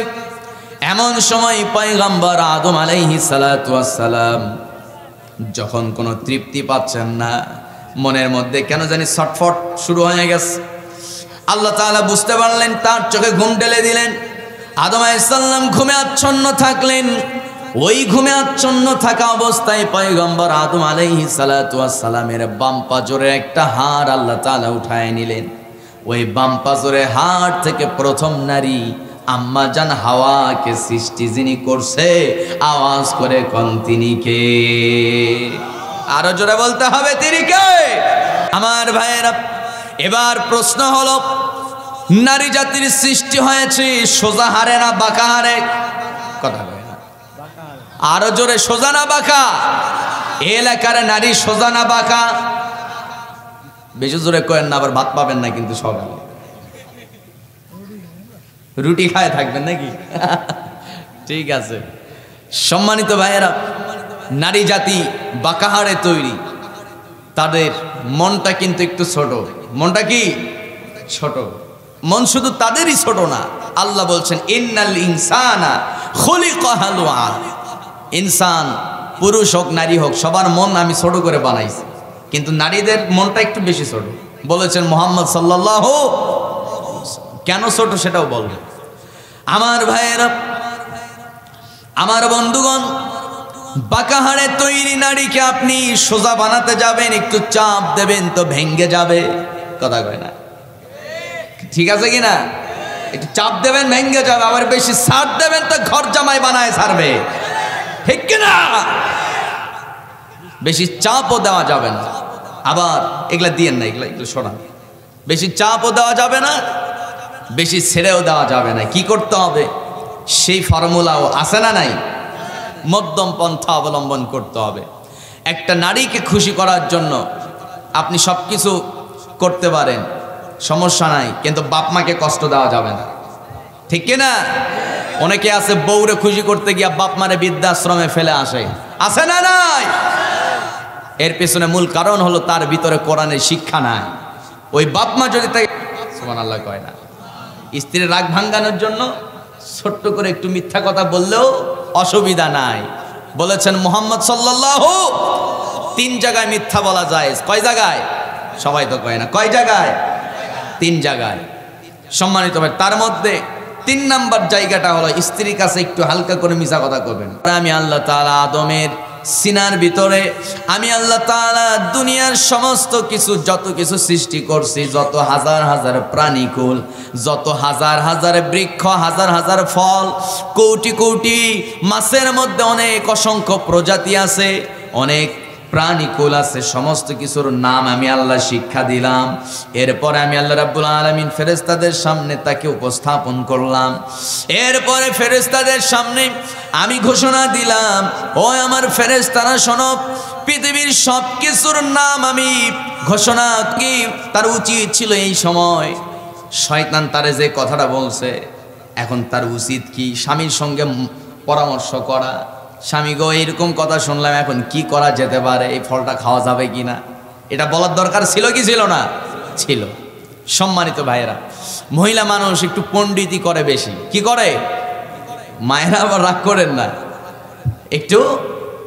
এমন সময় পয়গম্বর আদম আলাইহিস সালাতু ওয়াস সালাম যখন কোনো তৃপ্তি পাচ্ছেন না, মনের মধ্যে কেন জানি ছটফট শুরু হয়ে গেছে। আল্লাহ তাআলা বুঝতে পারলেন, তার চোখে ঘুম ঢেলে দিলেন। আদম আলাইহিস সালাম ঘুমে আচ্ছন্ন থাকলেন। ওই ঘুমে আচ্ছন্ন থাকা অবস্থায় পয়গম্বর আদম আলাইহিস সালাতু ওয়াস সালামের বাম পাজরে একটা হাড় আল্লাহ তাআলা উঠায় নিলেন। ওই বাম পাজরে হাড় থেকে প্রথম নারী আম্মা জান হাওয়াকে সৃষ্টি যিনি করছে, আওয়াজ করে কোন তিনি কে? আরো জোরে বলতে হবে তিনি কে? আমার ভাইয়েরা, এবার প্রশ্ন হলো নারী জাতির সৃষ্টি হয়েছে সোজা হারে না বাঁকা হারে? কথা বলে না, আরো জোরে, সোজা না বাঁকা? এলাকার নারী সোজা না বাঁকা? বেশি জোরে কয়েন না, আবার ভাত পাবেন না কিন্তু সকালে। রুটি খায় থাকবেন নাকি? ঠিক আছে। সম্মানিত ভাইয়েরা, নারী জাতি বাঁকা হাড়ে তৈরি, তাদের মনটা কিন্তু একটু ছোট। মনটা কি ছোট? মন শুধু তাদেরই ছোট না, আল্লাহ বলছেন ইন্নাল ইনসানা খুলিকা হালুআ। ইনসান পুরুষ হোক নারী হোক সবার মন আমি ছোট করে বানাইছি, কিন্তু নারীদের মনটা একটু বেশি ছোট। বলেছেন মুহাম্মদ সাল্লাল্লাহু। কেন ছোট সেটাও বলবো। আমার ভাইয়েরা, আমার বন্ধুগণ, বাঁকা হাড়ে তৈরি নারীকে আপনি সোজা বানাতে যাবেন, একটু চাপ দেবেন তো ভেঙ্গে যাবে। কথা কয় না, ঠিক আছে কিনা? একটু চাপ দেবেন ভেঙ্গে যাবে, আবার বেশি ছাড় দেবেন তো ঘর জামাই বানায় ছাড়বে, ঠিক কিনা? বেশি চাপও দেওয়া যাবে না, আবার এগুলা দিয়েন না, এগুলা সরান। বেশি চাপও দেওয়া যাবে না, বেশি ছেড়েও দেওয়া যাবে না। কি করতে হবে সেই ফর্মুলাও আছে না নাই? মধ্যম পন্থা অবলম্বন করতে হবে। একটা নারীকে খুশি করার জন্য আপনি সব কিছু করতে পারেন, সমস্যা নাই, কিন্তু বাপ মাকে কষ্ট দেওয়া যাবে না, ঠিক কিনা? অনেকে আছে বউরে খুশি করতে গিয়া বাপ মারে বৃদ্ধাশ্রমে ফেলে আসে, আছে না নাই? এর পেছনে মূল কারণ হলো তার ভিতরে কোরআনের শিক্ষা নাই। ওই বাপ মা যদি তাই সুবহানাল্লাহ কয় না, স্ত্রীর রাগ ভাঙানোর জন্য ছোট্ট করে একটু মিথ্যা কথা বললেও অসুবিধা নাই। বলেছেন মুহাম্মদ সাল্লাল্লাহু, 3 জায়গায় মিথ্যা বলা যায়। কয় জায়গায়? সবাই তো কয় না, কয় জায়গায়? 3 জায়গায়। সম্মানিত ভাই, তার মধ্যে 3 নাম্বার জায়গাটা হলো স্ত্রীর কাছে একটু হালকা করে মিছা কথা করবেন। আমি আল্লাহ তাআলা আদমের সিনার ভিতরে আমি আল্লাহ তাআলা দুনিয়ার সমস্ত কিছু যত কিছু সৃষ্টি করছি, যত হাজার হাজার প্রাণীকুল, যত হাজার হাজার বৃক্ষ, হাজার হাজার ফল, কোটি কোটি মাছের মধ্যে অনেক অসংখ্য প্রজাতি আছে, অনেক প্রাণীকুল আছে, সমস্ত কিছুর নাম আমি আল্লাহ শিক্ষা দিলাম। এরপরে আমি আল্লাহ রাব্বুল আলামিন ফেরেশতাদের সামনে তাকে উপস্থাপন করলাম। এরপরে ফেরেশতাদের সামনে আমি ঘোষণা দিলাম, ও আমার ফেরেশতারা শোনো, পৃথিবীর সব কিছুর নাম আমি ঘোষণা কি। তার উচিত ছিল এই সময় শয়তান তারে যে কথাটা বলছে, এখন তার উচিত কি স্বামীর সঙ্গে পরামর্শ করা। স্বামী গো, এইরকম কথা শুনলাম, এখন কি করা যেতে পারে, এই ফলটা খাওয়া যাবে কিনা, এটা বলার দরকার ছিল কি ছিল না? ছিল। সম্মানিত ভাইয়েরা, মহিলা মানুষ একটু পণ্ডিতি করে বেশি। কি করে? মায়েরা আবার রাগ করেন না, একটু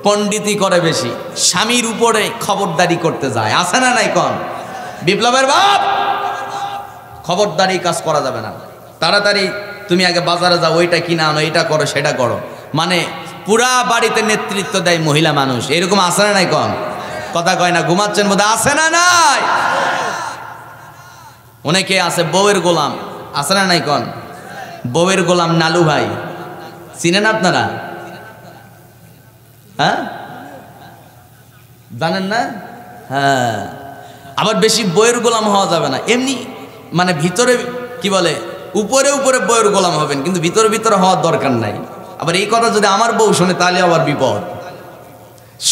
পণ্ডিতি করে বেশি, স্বামীর উপরে খবরদারি করতে যায়। আছে না নাই? কোন বিপ্লবের বাপ, খবরদারি কাজ করা যাবে না। তাড়াতাড়ি তুমি আগে বাজারে যাও, ওইটা কিনা আনো, এটা করো, সেটা করো। মানে পুরা বাড়িতে নেতৃত্ব দেয় মহিলা মানুষ। এরকম আছে না নাই? কন কথা কয় না, ঘুমাচ্ছেন বোধহয়। আছে না নাই? অনেকে আছে বউয়ের গোলাম। আছে না নাই? কন বউয়ের গোলাম নালু ভাই, চিনেন আপনারা? হ্যাঁ, জানেন না? হ্যাঁ। আবার বেশি বউয়ের গোলাম হওয়া যাবে না। এমনি মানে ভিতরে কি বলে, উপরে উপরে বউয়ের গোলাম হবেন, কিন্তু ভিতরে ভিতরে হওয়ার দরকার নাই। আবার এই কথা যদি আমার বউ শোনে তাহলে আবার বিপদ।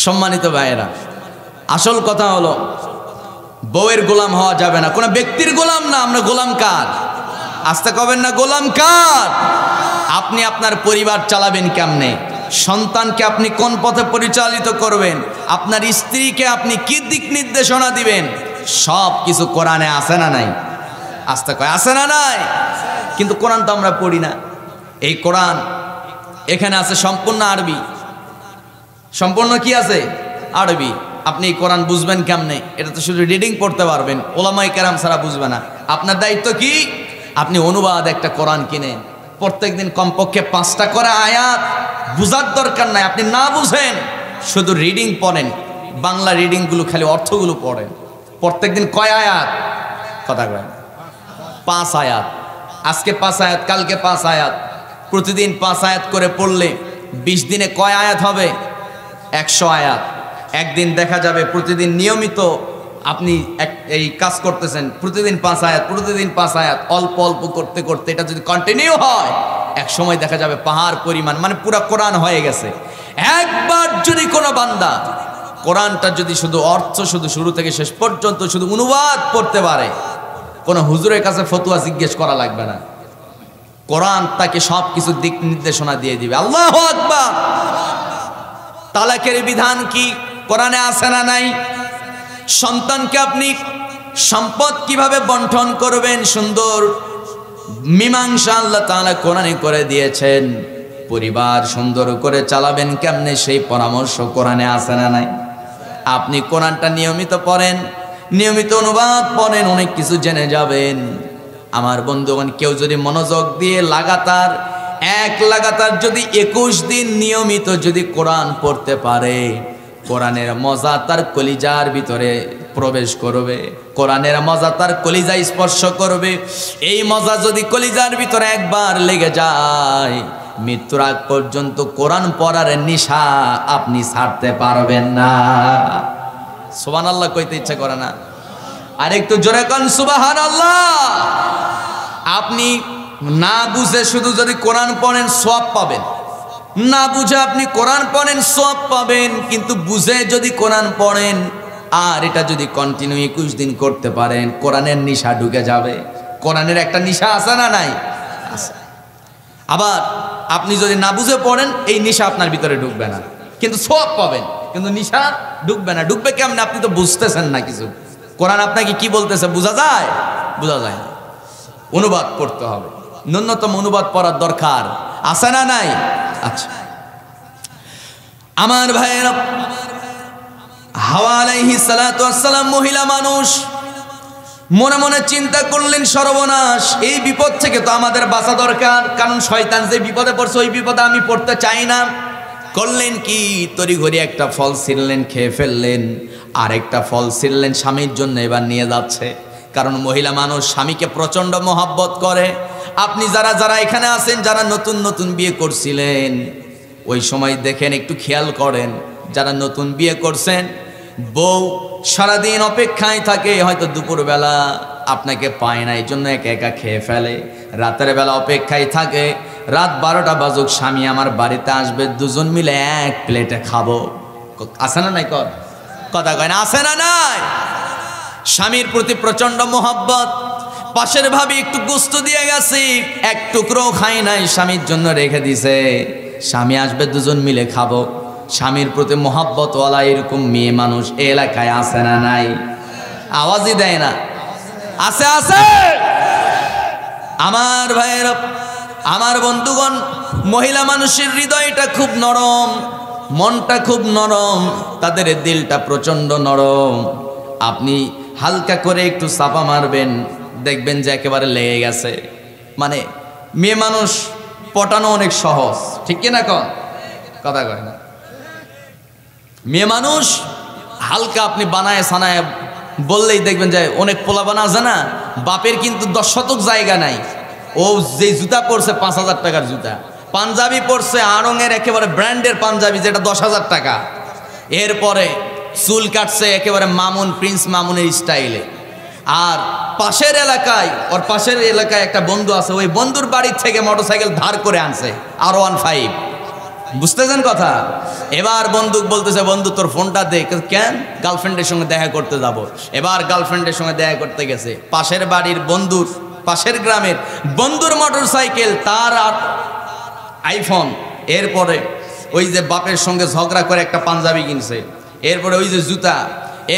সম্মানিত ভাইয়েরা, আসল কথা হলো বউয়ের গোলাম হওয়া যাবে না, কোনো ব্যক্তির গোলাম না। আমরা গোলাম কার? আস্তে কবেন না, গোলাম কার? আপনি আপনার পরিবার চালাবেন কেমনে, সন্তানকে আপনি কোন পথে পরিচালিত করবেন, আপনার স্ত্রীকে আপনি কি দিক নির্দেশনা দিবেন, সব কিছু কোরআনে আছে না নাই? আস্তে কয় আছে না নাই? কিন্তু কোরআন তো আমরা পড়ি না। এই কোরআন এখানে আছে সম্পূর্ণ আরবি। সম্পূর্ণ কি আছে? আরবি। আপনি এই কোরআন বুঝবেন কেমনে? এটা তো শুধু রিডিং পড়তে পারবেন, ওলামায়ে কেরাম ছাড়া বুঝবে না। আপনার দায়িত্ব কি? আপনি অনুবাদ একটা কোরআন কিনে প্রত্যেকদিন কমপক্ষে 5টা করে আয়াত, বুঝার দরকার নাই, আপনি না বুঝেন শুধু রিডিং পড়েন, বাংলা রিডিংগুলো খালি অর্থগুলো পড়েন। প্রত্যেকদিন কয় আয়াত? কথা কয় 5 আয়াত। আজকে 5 আয়াত, কালকে 5 আয়াত, প্রতিদিন 5 আয়াত করে পড়লে 20 দিনে কয় আয়াত হবে? 100 আয়াত। একদিন দেখা যাবে প্রতিদিন নিয়মিত আপনি এই কাজ করতেছেন, প্রতিদিন 5 আয়াত, প্রতিদিন 5 আয়াত, অল্প অল্প করতে করতে এটা যদি কন্টিনিউ হয়, এক সময় দেখা যাবে পাহাড় পরিমাণ, মানে পুরো কোরআন হয়ে গেছে। একবার যদি কোনো বান্দা কোরআনটা যদি শুধু অর্থ শুধু শুরু থেকে শেষ পর্যন্ত শুধু অনুবাদ পড়তে পারে, কোনো হুজুরের কাছে ফতোয়া জিজ্ঞেস করা লাগবে না, কোরআন তাকে সব কিছু দিক নির্দেশনা দিয়ে দিবে। আল্লাহু আকবার। তালাকের বিধান কি কোরআনে আছে না নাই? সন্তানকে আপনি সম্পদ কিভাবে বন্টন করবেন, সুন্দর মীমাংসা আল্লাহ তাআলা কোরআনে করে দিয়েছেন। পরিবার সুন্দর করে চালাবেন কেমনে, সেই পরামর্শ কোরআনে আছে না নাই? আপনি কোরআনটা নিয়মিত পড়েন, নিয়মিত অনুবাদ পড়েন, অনেক কিছু জেনে যাবেন। আমার বন্ধুগণ, কেউ যদি মনোযোগ দিয়ে লাগাতার যদি 21 দিন নিয়মিত যদি কোরআন পড়তে পারে, কোরআনের মজা তার কলিজার ভিতরে প্রবেশ করবে, কোরআনের মজা তার কলিজা স্পর্শ করবে। এই মজা যদি কলিজার ভিতরে একবার লেগে যায়, মৃত্যুর আগ পর্যন্ত কোরআন পড়ার নিশা আপনি ছাড়তে পারবেন না। সুবহানাল্লাহ কইতে ইচ্ছা করে না? আর একটু জোরে কোন সুবহানাল্লাহ। আপনি না বুঝে শুধু যদি কোরআন পড়েন সওয়াব পাবেন, না বুঝে আপনি কোরআন পড়েন সওয়াব পাবেন, কিন্তু বুঝে যদি কোরআন পড়েন আর এটা যদি কন্টিনিউ 21 দিন করতে পারেন, কোরআনের নিশা ঢুকে যাবে। কোরআনের একটা নিশা আছে না নাই? আছে। আবার আপনি যদি না বুঝে পড়েন, এই নিশা আপনার ভিতরে ঢুকবে না, কিন্তু সওয়াব পাবেন। কিন্তু নিশা ঢুকবে না। ঢুকবে কেমন? আপনি তো বুঝতেছেন না কিছু। কোরআন আপনাকে কি বলতেছে বোঝা যায়? বোঝা যায় না। অনুবাদ পড়তে হবে, ন্যূনতম অনুবাদ পড়ার দরকার আছে না নাই? আচ্ছা আমার ভাইয়েরা, হাওয়া আলাইহিস সালাতু ওয়াস সালাম মহিলা মানুষ, মনে মনে চিন্তা করলেন সর্বনাশ, এই বিপদ থেকে তো আমাদের বাঁচা দরকার, কারণ শয়তান যে বিপদে পড়ছে ওই বিপদে আমি পড়তে চাই না। করলেন কি, তড়িঘড়ি একটা ফল ছিঁড়লেন, খেয়ে ফেললেন। আর একটা ফল ছিঁড়লেন স্বামীর জন্য, এবার নিয়ে যাচ্ছে। কারণ মহিলা মানুষ স্বামীকে প্রচণ্ড মহাব্বত করে। আপনি যারা যারা এখানে আছেন, যারা নতুন নতুন বিয়ে করছিলেন, ওই সময় দেখেন, একটু খেয়াল করেন, যারা নতুন বিয়ে করছেন, বউ সারাদিন অপেক্ষায় থাকে, হয়তো দুপুরবেলা আপনাকে পায় না, এই জন্য একা একা খেয়ে ফেলে। রাতের বেলা অপেক্ষায় থাকে, রাত 12টা বাজুক, স্বামী আমার বাড়িতে আসবে, দুজন মিলে এক প্লেটে খাবো। আছে না নাই? কথা কয় না? আছে না নাই? স্বামীর প্রতি প্রচন্ড মোহাব্বত। পাশের ভাবি একটু গোস্ত দিয়ে গেছে, এক টুকরো খাই নাই, স্বামীর জন্য রেখে দিছে। স্বামী আসবে, দুজন মিলে খাবো। স্বামীর প্রতি মোহাব্বতওয়ালা এরকম মেয়ে মানুষ এ এলাকায় আছে না নাই? আওয়াজই দেয় না। আছে আছে। আমার ভাইয়েরা, আমার বন্ধুগণ, মহিলা মানুষের হৃদয়টা খুব নরম, মনটা খুব নরম, তাদের দিলটা প্রচন্ড নরম। আপনি হালকা করে একটু চাপা মারবেন, দেখবেন যে একেবারে লেগে গেছে। মানে মেয়ে মানুষ পটানো অনেক সহজ, ঠিক কিনা? কথা কয় না? মেয়ে মানুষ হালকা আপনি বানায় সানায় বললেই দেখবেন যে অনেক পোলা বানা আছে না, বাপের কিন্তু 10 শতক জায়গা নাই। ও যে জুতা পরছে 5,000 টাকার জুতা, পাঞ্জাবি পরছে আড়ংয়ের একেবারে ব্র্যান্ডের পাঞ্জাবি, যেটা 10,000 টাকা। এরপরে চুল কাটছে একেবারে মামুন, প্রিন্স মামুনের স্টাইলে। আর পাশের এলাকায়, ওর পাশের এলাকায় একটা বন্ধু আছে, ওই বন্ধুর বাড়ির থেকে মোটরসাইকেল ধার করে আনছে, R15। বুঝতেছেন কথা? এবার বন্ধু বলতেছে, বন্ধু তোর ফোনটা দে। কেন? গার্লফ্রেন্ডের সঙ্গে দেখা করতে যাব। এবার গার্লফ্রেন্ডের সঙ্গে দেখা করতে গেছে, পাশের বাড়ির বন্ধুর, পাশের গ্রামের বন্ধুর মোটরসাইকেল, তার আইফোন। এরপরে ওই যে বাপের সঙ্গে ঝগড়া করে একটা পাঞ্জাবি কিনছে, এরপরে ওই যে জুতা।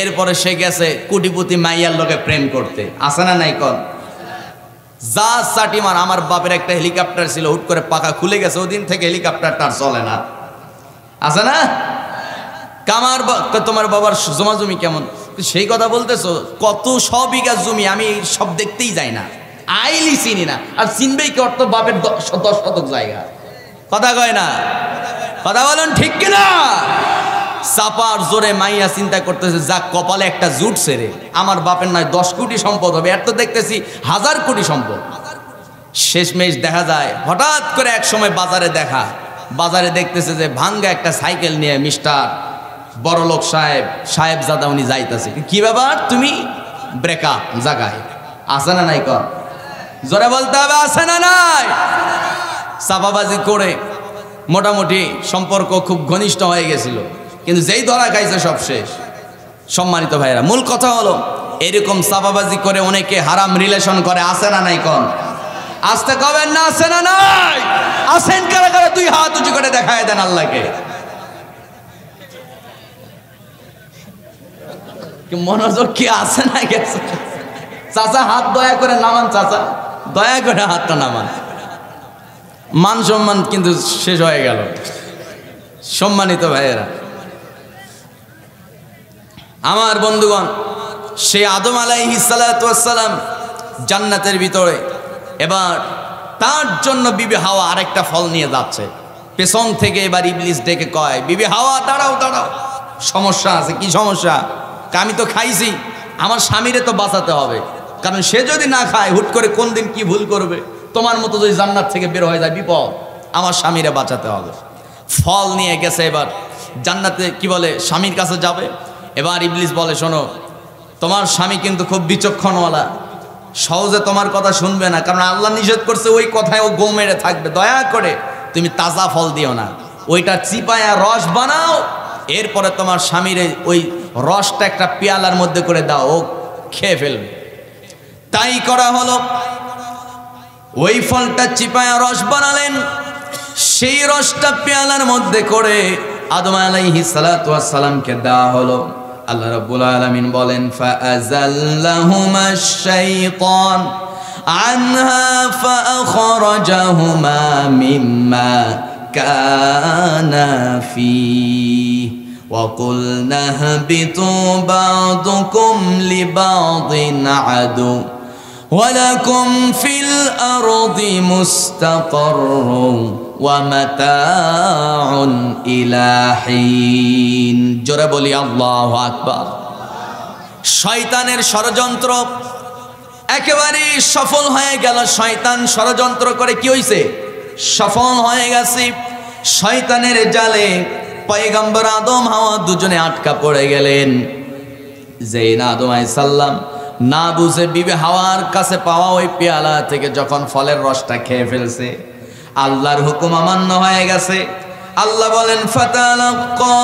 এরপরে সে গেছে কোটিপতি মাইয়ার লোকে প্রেম করতে। আছে না নাই? যা চাটিমার। আমার বাপের একটা হেলিকপ্টার ছিল, হুট করে পাখা খুলে গেছে, ওদিন থেকে হেলিকপ্টারটা চলে না। আছে না? কামার তোমার বাবার জমা জমি কেমন? সেই কথা বলতেছো? কত 100 বিঘা জমি, আমি সব দেখতেই যাই না, আইলি চিনি না। আর চিনবেই কি? অর্থ বাপের 10 শতক জায়গা। কথা কয় না? কথা বলেন ঠিক কিনা? চাপার জোরে মাইয়া চিন্তা করতেছে, যা কপালে একটা জুট সেরে, আমার বাপের নয় 10 কোটি সম্পদ হবে, এর তো দেখতেছি 1000 কোটি সম্পদ। শেষমেশ দেখা যায়, হঠাৎ করে এক সময় বাজারে দেখা, বাজারে দেখতেছে যে ভাঙ্গা একটা সাইকেল নিয়ে মিস্টার বড়লোক সাহেবজাদা উনি যাইতেছে। কি ব্যাপার? তুমি ব্রেকআপ জায়গায়? আছে না নাই? জোরে বলতে হবে, আছে না নাই? চাপাবাজি করে মোটামুটি সম্পর্ক খুব ঘনিষ্ঠ হয়ে গেছিল, কিন্তু যেই ধরা খাইছে সব শেষ। সম্মানিত ভাইরা, মূল কথা হলো, এরকম চাপাবাজি করে অনেকে হারাম রিলেশন করে। আছে না নাই? আসতে কবেন না? আছে না নাই? আছেন কারা কারা? 2 হাত উঁচু করে দেখায় দেন আল্লাহকে। মনোযোগ কি আছে না গেছে? চাচা হাত দয়া করে নামান, চাচা দয়া করে হাতটা নামান। মান সম্মান কিন্তু শেষ হয়ে গেল। সম্মানিত ভাইয়েরা, আমার বন্ধুগণ, সে আদম আলাইহিস সালাতু ওয়াস সালাম জান্নাতের ভিতরে, এবার তার জন্য বিবি হাওয়া আরেকটা ফল নিয়ে যাচ্ছে পেছন থেকে। এবার ইবলিস ডেকে কয়, বিবি হাওয়া দাঁড়াও দাঁড়াও, সমস্যা আছে। কি সমস্যা? আমি তো খাইছি, আমার স্বামীরে তো বাঁচাতে হবে, কারণ সে যদি না খায় হুট করে কোন দিন কি ভুল করবে, তোমার মতো যদি জান্নাত থেকে বের হয়ে যায় বিপদ, আমার স্বামীরে বাঁচাতে হবে। ফল নিয়ে গেছে, এবার জান্নাতে কি বলে স্বামীর কাছে যাবে। এবার ইবলিস বলে, শোনো, তোমার স্বামী কিন্তু খুব বিচক্ষণওয়ালা, সহজে তোমার কথা শুনবে না, কারণ আল্লাহ নিষেধ করছে ওই কথায় ও গো মেরে থাকবে। দয়া করে তুমি তাজা ফল দিও না, ওইটা চিপায়া রস বানাও, এরপরে তোমার স্বামীর ওই রসটা একটা পেয়ালার মধ্যে করে দাও, ও খেয়ে ফেলবে। তাই করা হলো। ওই ফলটা চিপায়া রস বানালেন, সেই রসটা পেয়ালার মধ্যে করে আদম আলাইহিস সালাতু ওয়াস সালামকে দেওয়া হলো। আল্লাহ রাব্বুল আলামিন বলেন ফাআযাল্লাহুমাশ শাইতান আনহা ফাআখরাজাহুমা মিম্মা কানা ফীহি ওয়া কুলনা হাবিতু বা'দুকুম লিবা'দিন আদু ওয়া লাকুম ফিল আরদি মুস্তাকাররুন ওয়া মাতাউন ইলা হিন। জোরে বলি আল্লাহু আকবার। শয়তানের ষড়যন্ত্র একেবারে সফল হয়ে গেল। শয়তান ষড়যন্ত্র করে কি হইছে? সফল হয়ে গেছে। শয়তানের জালে পয়গম্বর আদম হাওয়া দুজনে আটকা পড়ে গেলেন। যেই না আদম আলাইহিস সালাম না বুঝে বিবি হাওয়ার কাছে পাওয়া ওই পেয়ালা থেকে যখন ফলের রসটা খেয়ে ফেলছে, আল্লাহর হুকুম অমান্য হয়ে গেছে। আল্লাহ বলেন ফাতালাক্কা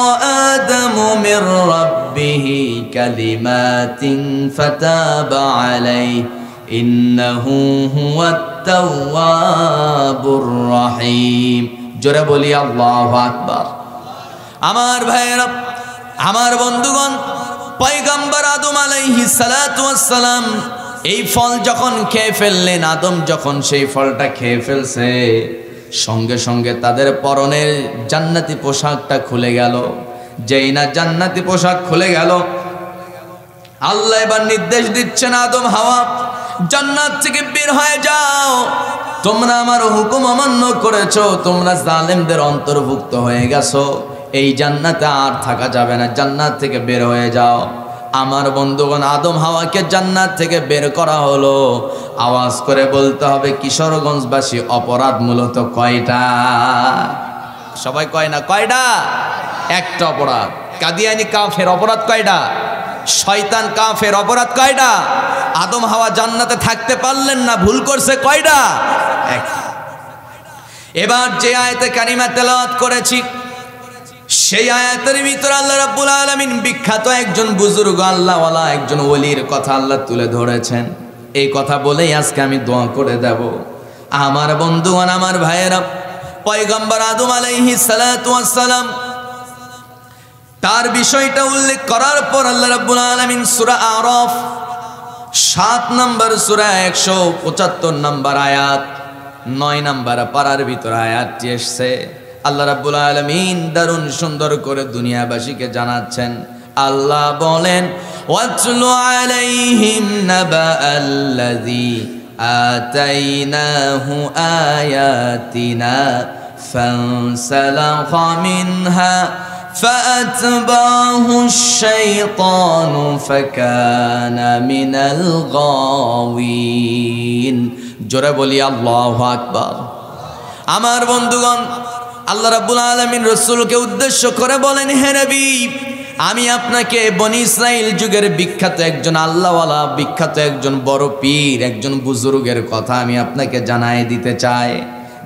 আদামু মির রাব্বিহি কালিমাতিন ফাতাবা আলাইহি ইন্নাহু হুয়াত তাওয়াবুর রহিম। জোরে বলি আল্লাহু আকবার। আমার ভাইয়েরা, আমার বন্ধুগণ, পয়গম্বর আদম আলাইহিস সালাতু ওয়াস সালাম এই ফল যখন খেয়ে ফেললেন, আদম যখন সেই ফলটা খেয়ে ফেলছে, সঙ্গে সঙ্গে তাদের পরনের জান্নাতি পোশাকটা খুলে গেল। যেই না জান্নাতি পোশাক খুলে গেল, আল্লাহ এবার নির্দেশ দিচ্ছেন আদম হাওয়া জান্নাত থেকে বের হয়ে যাও। তোমরা আমার হুকুম অমান্য করেছো, তোমরা জালেমদের অন্তর্ভুক্ত হয়ে গেছো, এই জান্নাতে আর থাকা যাবে না, জান্নাত থেকে বের হয়ে যাও। আমার বন্ধুগণ, আদম হাওয়াকে জান্নাত থেকে বের করা হলো। আওয়াজ করে বলতে হবে কিশোরগঞ্জবাসী, অপরাধ মূলত কয়টা? সবাই কয় না? কয়টা? একটা অপরাধ। কাদিয়ানি কাফের অপরাধ কয়টা? শয়তান কাফের অপরাধ কয়টা? আদম হাওয়া জান্নাতে থাকতে পারলেন না, ভুল করছে কয়টা? একটা। এবার যে আয়াতে কারিমা তেলাওয়াত করেছি, সেই আয়াতের ভিতরে আল্লাহ রাব্বুল আলামিন বিখ্যাত একজন বুজুর্গ আল্লাহওয়ালা একজন ওলির কথা আল্লাহ তুলে ধরেছেন। এই কথা বলেই আজকে আমি দোয়া করে দেব। আমার বন্ধুগণ, আমার ভাইয়েরা, পয়গম্বর আদম আলাইহিস সালাতু ওয়াস সালাম তার বিষয়টা উল্লেখ করার পর আল্লাহ রাব্বুল আলামিন সূরা আরাফ 7 নম্বর সূরা 175 নম্বর আয়াত 9 নম্বর পারার ভিতরে আয়াতটি এসেছে। আল্লাহ রাব্বুল আলামিন দারুণ সুন্দর করে দুনিয়াবাসীকে জানাচ্ছেন। আল্লাহ বলেন ওয়াতলু আলাইহিম নাবাআল্লাযী আতাইনাহু আয়াতিনা ফানসালাখা মিনহা فأتبعه الشيطان فكان من الغاوين। জোরে বলি আল্লাহু আকবার। আমার বন্ধুগণ, আল্লাহ রাব্বুল আলামিন রাসূলকে উদ্দেশ্য করে বলেন, হে নবী, আমি আপনাকে বনি ইসরাইল যুগের বিখ্যাত একজন আল্লাহওয়ালা, বিখ্যাত একজন বড় পীর, একজন বুজুর্গের কথা আমি আপনাকে জানাই দিতে চাই।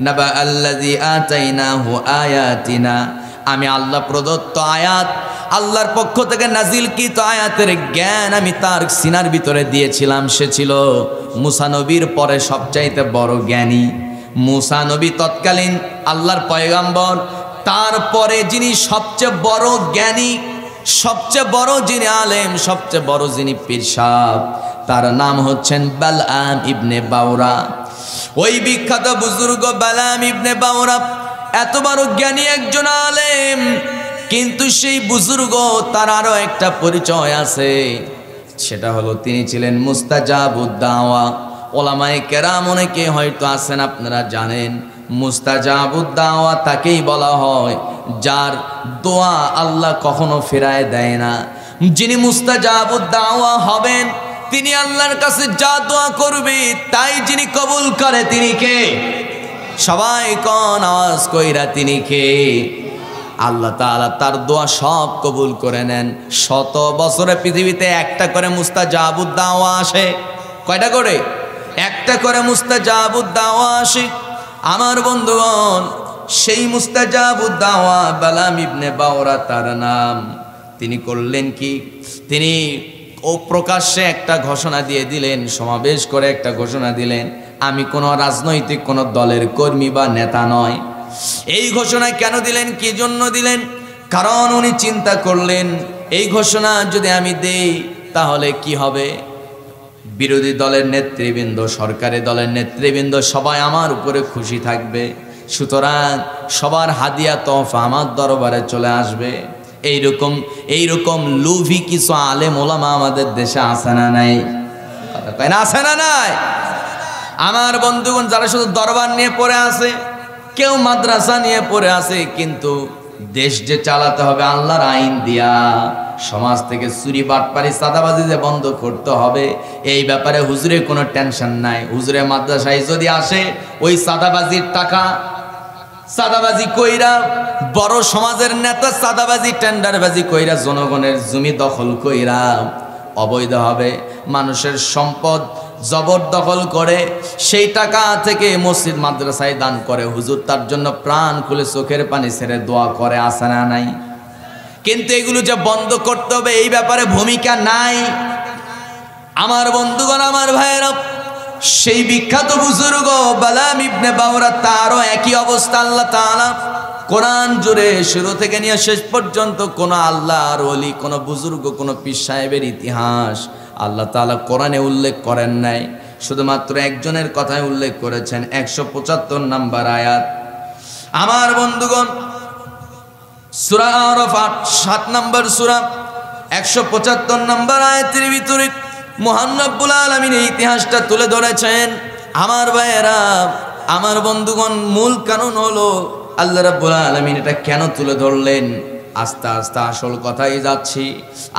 নাবা আল্লাযী আতাইনাহু আয়াতিনা, আমি আল্লাহ প্রদত্ত আয়াত, আল্লাহর পক্ষ থেকে নাজিলকৃত আয়াতের জ্ঞান আমি তার সিনার ভিতরে দিয়েছিলাম। সে ছিল মুসা নবীর পরে সবচাইতে বড় জ্ঞানী। মুসা নবী তৎকালীন আল্লাহর পয়গম্বর, তারপরে যিনি সবচেয়ে বড় জ্ঞানী, সবচেয়ে বড় যিনি আলেম, সবচেয়ে বড় যিনি পীর সাহেব, তার নাম হচ্ছেন বালআম ইবনে বাউরা। ওই বিখ্যাত বুজুর্গ বালআম ইবনে বাউরা এত বড় জ্ঞানী একজন আলেম, কিন্তু সেই বুজুর্গ তার আরো একটা পরিচয় আছে, সেটা হলো তিনি ছিলেন মুস্তাজাবুদ দাওয়া। ওলামায়ে কেরাম অনেকে হয়তো আছেন, আপনারা জানেন মুস্তাজাবুদ দাওয়া তাকেই বলা হয় যার দোয়া আল্লাহ কখনো ফেরায় দেয় না। যিনি মুস্তাজাবুদ দাওয়া হবেন, তিনি আল্লাহর কাছে যা দোয়া করবে তাই যিনি কবুল করে, তিনি কে? সবাই কোন আওয়াজ কইরা, তিনি কে? আল্লাহ তাআলা তার দোয়া সব কবুল করে নেন। 100 বছরে পৃথিবীতে একটা করে মুস্তাজাবুদ দাওয়া আসে। কয়টা করে? একটা করে মুস্তাজাবুদ দাওয়া আসে। আমার বন্ধুগণ, সেই মুস্তাজাবুদ দাওয়া বালআম ইবনে বাউরা তার নাম। তিনি করলেন কি? তিনি প্রকাশ্যে একটা ঘোষণা দিয়ে দিলেন, সমাবেশ করে একটা ঘোষণা দিলেন, আমি কোনো রাজনৈতিক কোনো দলের কর্মী বা নেতা নয়। এই ঘোষণা কেন দিলেন, কি জন্য দিলেন? কারণ উনি চিন্তা করলেন এই ঘোষণা যদি আমি দেই তাহলে কি হবে, বিরোধী দলের নেতৃবৃন্দ, সরকারি দলের নেতৃবৃন্দ সবাই আমার উপরে খুশি থাকবে, সুতরাং সবার হাদিয়া তোহফা আমার দরবারে চলে আসবে। এইরকম লুভি কিছু আলেম ওলামা আমাদের দেশে আছে না নাই? আছে না নাই? আমার বন্ধুগণ, যারা শুধু দরবার নিয়ে পড়ে আছে, কেউ মাদ্রাসা নিয়ে পড়ে আছে, কিন্তু দেশ যে চালাতে হবে আল্লাহর আইন দিয়া, সমাজ থেকে চুরি বাটপারি চাঁদাবাজি যে বন্ধ করতে হবে, এই ব্যাপারে হুজুরের কোনো টেনশন নাই। হুজুরে মাদ্রাসায় যদি আসে, ওই চাঁদাবাজির টাকা চাঁদাবাজি কইরা, বড় সমাজের নেতা চাঁদাবাজি টেন্ডারবাজি কইরা, জনগণের জমি দখল কইরা অবৈধভাবে মানুষের সম্পদ জবরদখল করে, সেই টাকা থেকে মসজিদ মাদ্রাসায় দান করে, হুজুর তার জন্য প্রাণ খুলে চোখের পানি ছেড়ে দোয়া করে, আসে না নাই? কিন্তু এগুলো যে বন্ধ করতে হবে এই ব্যাপারে ভূমিকা নাই। আমার বন্ধুগণ, আমার ভাইয়েরা, সেই বিখ্যাত বুজুর্গ বালাম ইবনে বাউরা, তারও একই অবস্থা। আল্লাহ তাআলা কোরআন জুড়ে শুরু থেকে নিয়ে শেষ পর্যন্ত কোন আল্লাহর ওলি, কোন বুজুর্গ, কোন পীর সাহেবের ইতিহাস আল্লাহ তাআলা কোরআনে উল্লেখ করেন নাই, শুধুমাত্র একজনের কথাই উল্লেখ করেছেন। 175 নম্বর আয়াত। আমার বন্ধুগণ, সূরা আরাফ 7 নম্বর সূরা 175 নম্বর আয়াতের ভিতরে মহান রব্বুল আলামিন এই ইতিহাসটা তুলে ধরেছেন। আমার ভাইয়েরা, আমার বন্ধুগণ, মূল কারণ হলো আল্লাহ রাব্বুল আলামিন এটা কেন তুলে ধরলেন। আস্তে আস্তে আসল কথাই যাচ্ছি।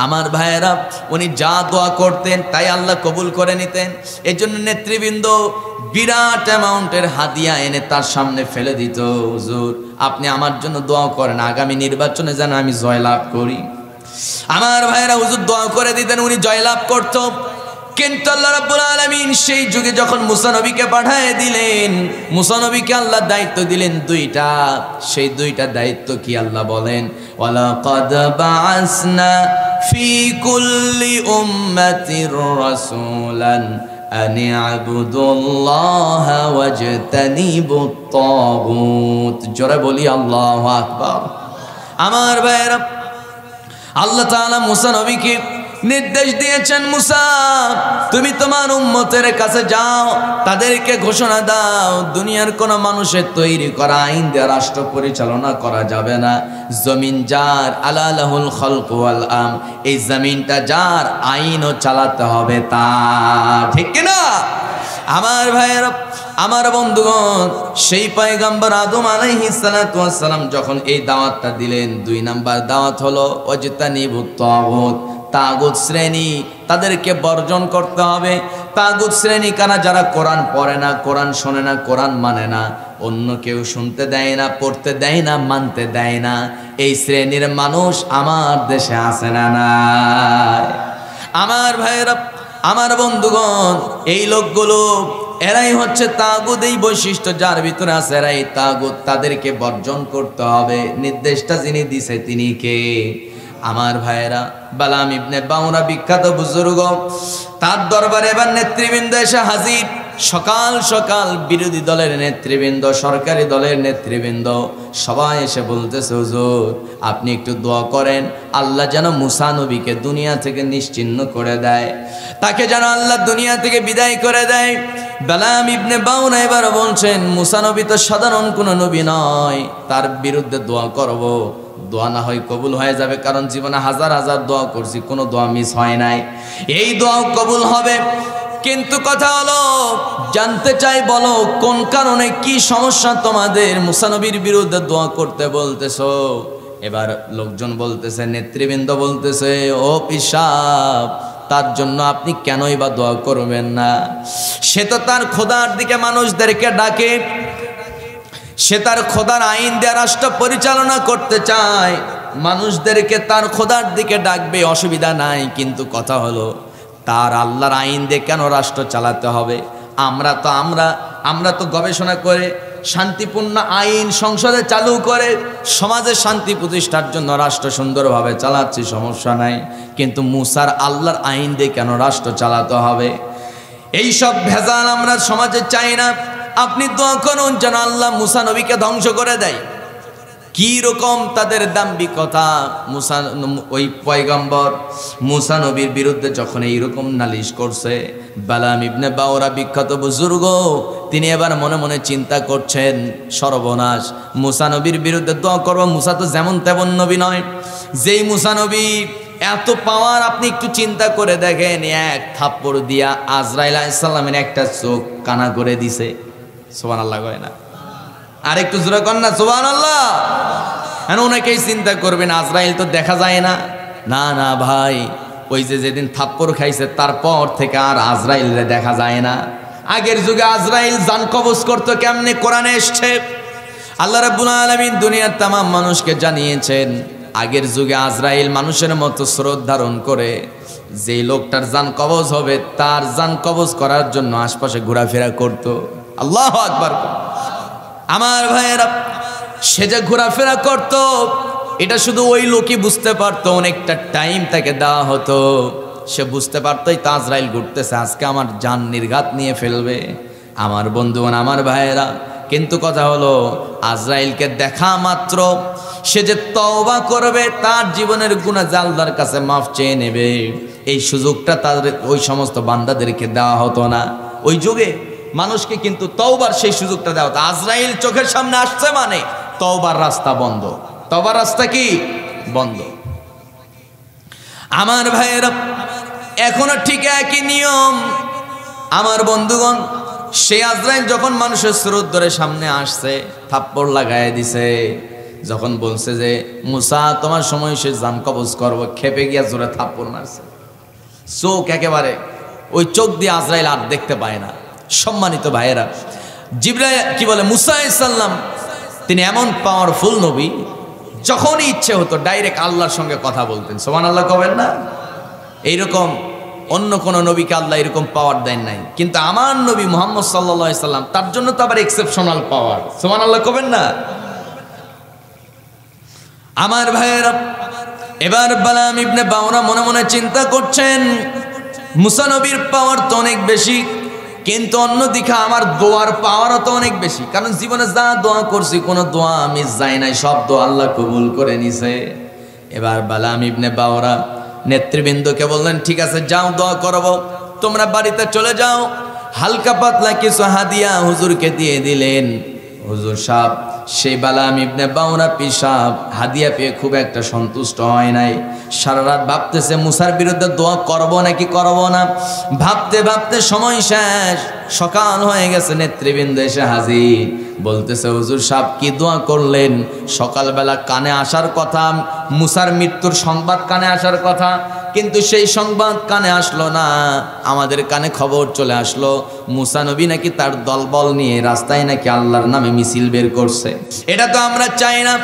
আমার ভাইয়েরা, উনি যা দোয়া করতেন তাই আল্লাহ কবুল করে নিতেন। এই জন্য নেতৃবৃন্দ বিরাট অ্যামাউন্টের হাদিয়া এনে তার সামনে ফেলে দিত, হুজুর আপনি আমার জন্য দোয়া করেন, আগামী নির্বাচনে যেন আমি জয়লাভ করি। আমার ভাইয়েরা, হুজুর দোয়া করে দিতেন, উনি জয়লাভ করত। কিন্তু আল্লাহ রাব্বুল আলামিন সেই যুগে যখন মুসা নবীকে পাঠিয়ে দিলেন, মুসা নবীকে আল্লাহ দায়িত্ব দিলেন দুইটা। সেই দুইটা দায়িত্ব কি আল্লাহ বলেন, ওয়ালাকাদ বাআসনা ফি কুল্লি উম্মাতির রাসূলান আন ইবুদুল্লাহা ওয়াজতানিবুত তাগুত। জোরে বলি আল্লাহু আকবার। আমার ভাইয়েরা, আল্লাহ তাআলা মুসা নবীকে নির্দেশ দিয়েছেন, মুসা তুমি তোমার উম্মতের কাছে যাও, তাদেরকে ঘোষণা দাও দুনিয়ার কোন মানুষের তৈরি করা আইন দিয়ে রাষ্ট্র পরিচালনা করা যাবে না। জমিন যার, আলালাহুল খালক ওয়াল আম, এই জমিনটা যার, আইনও চালাতে হবে তার, ঠিক কিনা? আমার ভাইয়েরা, আমার বন্ধুগণ, সেই পয়গম্বর আদম আলাইহিস সালাতু ওয়াস সালাম যখন এই দাওয়াতটা দিলেন, 2 নাম্বার দাওয়াত হলো ওয়াজতানিবুত তাগুত। তাগুত শ্রেণী তাদেরকে বর্জন করতে হবে। তাগুত শ্রেণী কারা? যারা কোরআন পড়ে না, কোরআন শোনে না, কোরআন মানে না, অন্য কেউ শুনতে দেয় না, পড়তে দেয় না, মানতে দেয় না, এই শ্রেণীর মানুষ আমার দেশে আছে না নাই? আমার ভাইয়েরা, আমার বন্ধুগণ, এই লোকগুলো এরাই হচ্ছে তাগুত। এই বৈশিষ্ট্য যার ভিতরে আছে এরাই তাগুত। তাদেরকে বর্জন করতে হবে। নির্দেশটা যিনি দিছে তিনি কে? আমার ভাইয়েরা, বালাম ইবনে বাউরা বিখ্যাত বুজুর্গ, তার দরবারে এবার নেতৃবৃন্দ এসে হাজির। সকাল সকাল বিরোধী দলের নেতৃবৃন্দ, সরকারি দলের নেতৃবৃন্দ সবাই এসে বলতেছে, হুজুর আপনি একটু দোয়া করেন, আল্লাহ যেন মুসা নবীকে দুনিয়া থেকে নিশ্চিহ্ন করে দেয়, তাকে যেন আল্লাহ দুনিয়া থেকে বিদায় করে দেয়। বালাম ইবনে বাউরা এবার বলছেন, মুসা নবী তো সাধারণ কোনো নবী নয়, তার বিরুদ্ধে দোয়া করব, দোয়া না হয় কবুল হয়ে যাবে, কারণ জীবনে হাজার হাজার দোয়া করছি, কোনো দোয়া মিস হয় নাই, এই দোয়াও কবুল হবে। কিন্তু কথা হলো, জানতে চাই, বলো কোন কারণে, কি সমস্যা তোমাদের মুসা নবীর বিরুদ্ধে দোয়া করতে বলতেছো? এবার লোকজন বলতেছে, নেতৃবৃন্দ বলতেছে, ও পিসাব, তার জন্য আপনি কেনই বা দোয়া করবেন না? সে তো তার খোদার দিকে মানুষদেরকে ডাকে, সে তার খোদার আইন দেয়া রাষ্ট্র পরিচালনা করতে চায়, মানুষদেরকে তার খোদার দিকে ডাকবে, অসুবিধা নাই। কিন্তু কথা হলো, তার আল্লাহর আইন দিয়ে কেন রাষ্ট্র চালাতে হবে? আমরা তো গবেষণা করে শান্তিপূর্ণ আইন সংসদে চালু করে সমাজে শান্তি প্রতিষ্ঠার জন্য রাষ্ট্র সুন্দরভাবে চালাচ্ছি, সমস্যা নাই। কিন্তু মুসার আল্লাহর আইন দিয়ে কেন রাষ্ট্র চালাতে হবে? এই সব ভেজাল আমরা সমাজে চাই না। আপনি দোয়া করুন যেন আল্লাহ মুসা নবীকে ধ্বংস করে দেয়। কি রকম তাদের দাম্ভিকতা। মুসা ওই পয়গম্বর মুসা নবীর বিরুদ্ধে যখন এইরকম নালিশ করছে, বালাম ইবনে বাওরা বিখ্যাত বুজুর্গ তিনি এবার মনে মনে চিন্তা করছেন, সর্বনাশ, মুসা নবীর বিরুদ্ধে দোয়া করব। মুসা তো যেমন তেমন নবী নয়। যেই মুসা নবী এত পাওয়ার, আপনি একটু চিন্তা করে দেখেন, এক থাপ্পড় দিয়া আজরাইল আলাইহিস সালামের একটা চোখ কানা করে দিছে। সুবহানাল্লাহ কয় না? আর একটু জোরে কর না সুবহানাল্লাহ। এখন অনেকেই চিন্তা করবেন আজরাইল তো দেখা যায় না। না না ভাই, ওই যে যেদিন থাপ্পড় খাইছে তারপর থেকে আর আজরাইলরে দেখা যায় না। আগের যুগে আজরাইল জান কবজ করতো কেমনে, কোরআনে এসছে। আল্লাহ রাব্বুল আলামিন দুনিয়ার তাম মানুষকে জানিয়েছেন, আগের যুগে আজরাইল মানুষের মতো স্রোত ধারণ করে যেই লোকটার জান কবজ হবে তার জান কবজ করার জন্য আশপাশে ঘোরাফেরা করত। আল্লাহু আকবার। আমার ভাইয়েরা, সে যে ঘোরাফেরা করত এটা শুধু ওই লোকই বুঝতে পারতো। অনেকটা টাইম তাকে দেওয়া হতো, সে বুঝতে পারতোই তা আজরাইল ঘুরতেছে, আজকে আমার জান নির্ঘাত নিয়ে ফেলবে। আমার বন্ধুগণ, আমার ভাইয়েরা, কিন্তু কথা হলো আজরাইলকে দেখা মাত্র সে যে তওবা করবে, তার জীবনের গুনাহ আল্লাহর কাছে মাফ চেয়ে নেবে, এই সুযোগটা তাদের ওই সমস্ত বান্দাদেরকে দেওয়া হতো না। ওই যুগে মানুষকে কিন্তু তওবার সেই সুযোগটা দেওয়া হতো। আজরাইল চোখের সামনে আসছে মানে তওবার রাস্তা বন্ধ। তওবার রাস্তা কি বন্ধ? আমার ভাইয়েরা, এখনো ঠিক একই নিয়ম। আমার বন্ধুগণ, সেই আজরাইল যখন মানুষের স্রোত ধরে সামনে আসছে, থাপ্পড় লাগায় দিছে। যখন বলছে যে মুসা তোমার সময় সে জান কবজ করবো, খেপে গিয়া জোরে থাপ্পড় মারছে। চোখ একেবারে, ওই চোখ দিয়ে আজরাইল আর দেখতে পায় না। সম্মানিত ভাইয়েরা, জিবরাইল কি বলে, মুসা আলাইহিস সালাম তিনি এমন পাওয়ারফুল নবী, যখনই ইচ্ছে হতো ডাইরেক্ট আল্লাহর সঙ্গে কথা বলতেন। সুবহানাল্লাহ কবেন না? এইরকম অন্য কোন নবীকে আল্লাহ এরকম পাওয়ার দেন নাই, কিন্তু আমার নবী মুহাম্মদ সাল্লাল্লাহু আলাইহি সাল্লাম, তার জন্য তো আবার এক্সেপশনাল পাওয়ার। সুবহানাল্লাহ কবেন না? আমার ভাইয়েরা, এবার বালাম ইবনে বাওরা মনে মনে চিন্তা করছেন, মুসা নবীর পাওয়ার তো অনেক বেশি, কিন্তু অন্যদিকে আমার দোয়ার পাওয়ারও তো অনেক বেশি। কারণ জীবনে যা দোয়া করছি কোনো দোয়া মিস যায় নাই, সব দোয়া আল্লাহ কবুল করে নিছে। এবার বালাম ইবনে বাওরা নেতৃবৃন্দকে বললেন, ঠিক আছে যাও দোয়া করবো, তোমরা বাড়িতে চলে যাও। হালকা পাতলা কিছু হাদিয়া হুজুরকে দিয়ে দিলেন। হুজুর সাহেব, সেই বালাম ইবনে বাওরা পিসাব হাদিয়া পেয়ে খুব একটা সন্তুষ্ট হয় নাই। সারা রাত ভাবতেছে মুসার বিরুদ্ধে দোয়া করব নাকি করব না। ভাবতে ভাবতে সময় শেষ, সকাল হয়ে গেছে। নেতৃবৃন্দ এসে হাজির, বলতেছে হুজুর সাহেব কি দোয়া করলেন? সকালবেলা কানে আসার কথা, মুসার মৃত্যুর সংবাদ কানে আসার কথা, কিন্তু সেই সংবাদ কানে আসলো না। আমাদের কানে খবর চলে আসলো মুসা নবী নাকি তার দলবল নিয়ে রাস্তায় নাকি আল্লাহর নামে মিছিল বের করছে। এটা তো আমরা চাই না।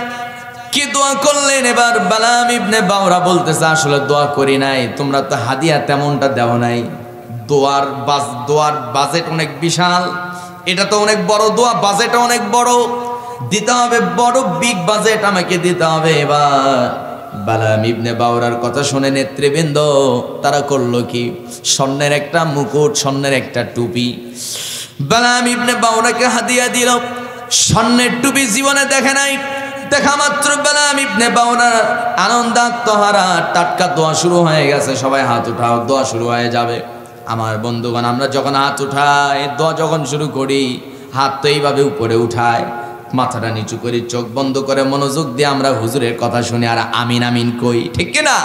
কি দোয়া করলেন? এবার বালাম ইবনে বাওরা বলতেছে, আসলে দোয়া করি নাই, তোমরা তো হাদিয়া তেমনটা দেও নাই। দোয়ার বাজেট অনেক বিশাল, এটা তো অনেক বড় দোয়া, বাজেট অনেক বড়, দিতে হবে বড় বিগ বাজেট আমাকে দিতে হবে। এবার বালাম ইবনে বাওরার কথা শুনে নেতৃবৃন্দ তারা করলো কি, স্বর্ণের একটা মুকুট, স্বর্ণের একটা টুপি বালাম ইবনে বাওরাকে হাদিয়া দিল। স্বর্ণের টুপি জীবনে দেখে নাই, দেখা মাত্র বালাম ইবনে বাওরা আনন্দাত্মহারা, টাটকা দোয়া শুরু হয়ে গেছে। সবাই হাত উঠাও, দোয়া শুরু হয়ে যাবে। আমার বন্ধুগণ, আমরা যখন হাত উঠাই, দোয়া যখন শুরু করি, হাত তো এইভাবে উপরে উঠায়, মাথাটা নিচু করি, চোখ বন্ধ করে মনোযোগ দিয়ে আমরা হুজুরের কথা শুনি আর আমিন আমিন কই, ঠিক কিনা?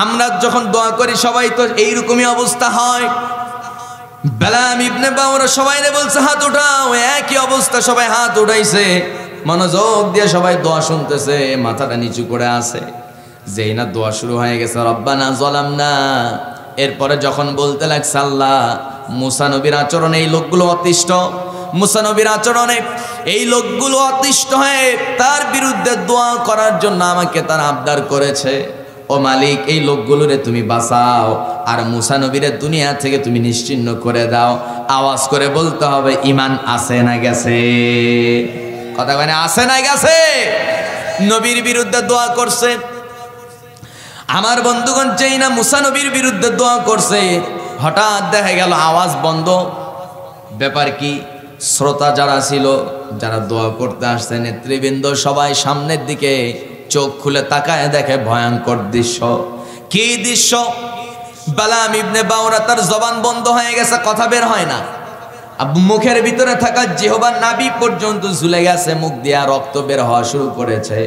আমরা যখন দোয়া করি সবাই তো এইরকমই অবস্থা হয়। বালাম ইবনে বাওরা সবাইরে বলছে হাত উঠাও, একই অবস্থা, সবাই হাত উঠাইছে, মনোযোগ দিয়ে সবাই দোয়া শুনতেছে, মাথাটা নিচু করে আছে। যেই না দোয়া শুরু হয়ে গেছে, রব্বানা যালামনা, এরপরে যখন বলতে লাগছে আল্লাহ মুসা নবীর আচরণে এই লোকগুলো অতিষ্ঠ, মুসা নবীর আচরণে এই লোকগুলো অতিষ্ঠ হয়ে তার বিরুদ্ধে দোয়া করার জন্য আমাকে তারা আবদার করেছে। ও মালিক, এই লোকগুলোরে তুমি বাঁচাও আর মুসা নবীরে দুনিয়া থেকে তুমি নিশ্চিহ্ন করে দাও। আওয়াজ করে বলতে হবে, ঈমান আছে না গেছে? কথা মানে আছে না গেছে? নবীর বিরুদ্ধে দোয়া করছে। আমার বন্ধুগণ, যেই না মুসা নবীর বিরুদ্ধে দোয়া করছে, হঠাৎ দেখা গেল আওয়াজ বন্ধ। ব্যাপার কি? শ্রোতা যারা ছিল যারা দোয়া করতে আসছে নেতৃবৃন্দ সবাই সামনের দিকে চোখ খুলে তাকায় দেখে ভয়ঙ্কর দৃশ্য। কি দৃশ্য? বালাম ইবনে বাউরা তার জবান বন্ধ হয়ে গেছে, কথা বের হয় না। মুখের ভিতরে থাকা জিহ্বার নাভি পর্যন্ত ঝুলে গেছে, মুখ দিয়া রক্ত বের হওয়া শুরু করেছে।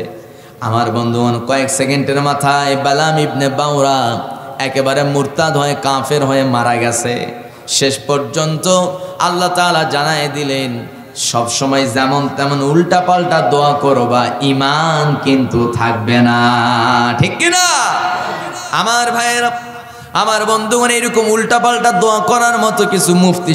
আমার বন্ধুগণ, কয়েক সেকেন্ডের মাথায় বালাম ইবনে বাউরা একেবারে মুরতাদ হয়ে কাফের হয়ে মারা গেছে। শেষ পর্যন্ত আল্লাহ তাআলা জানায় দিলেন, সব সময় যেমন তেমন উল্টা পাল্টা দোয়া করবা, ঈমান কিন্তু থাকবে না। ঠিক কি না আমার ভাইয়েরা, আমার বন্ধুগণ? এরকম উল্টা পাল্টা দোয়া করার মতো কিছু মুফতি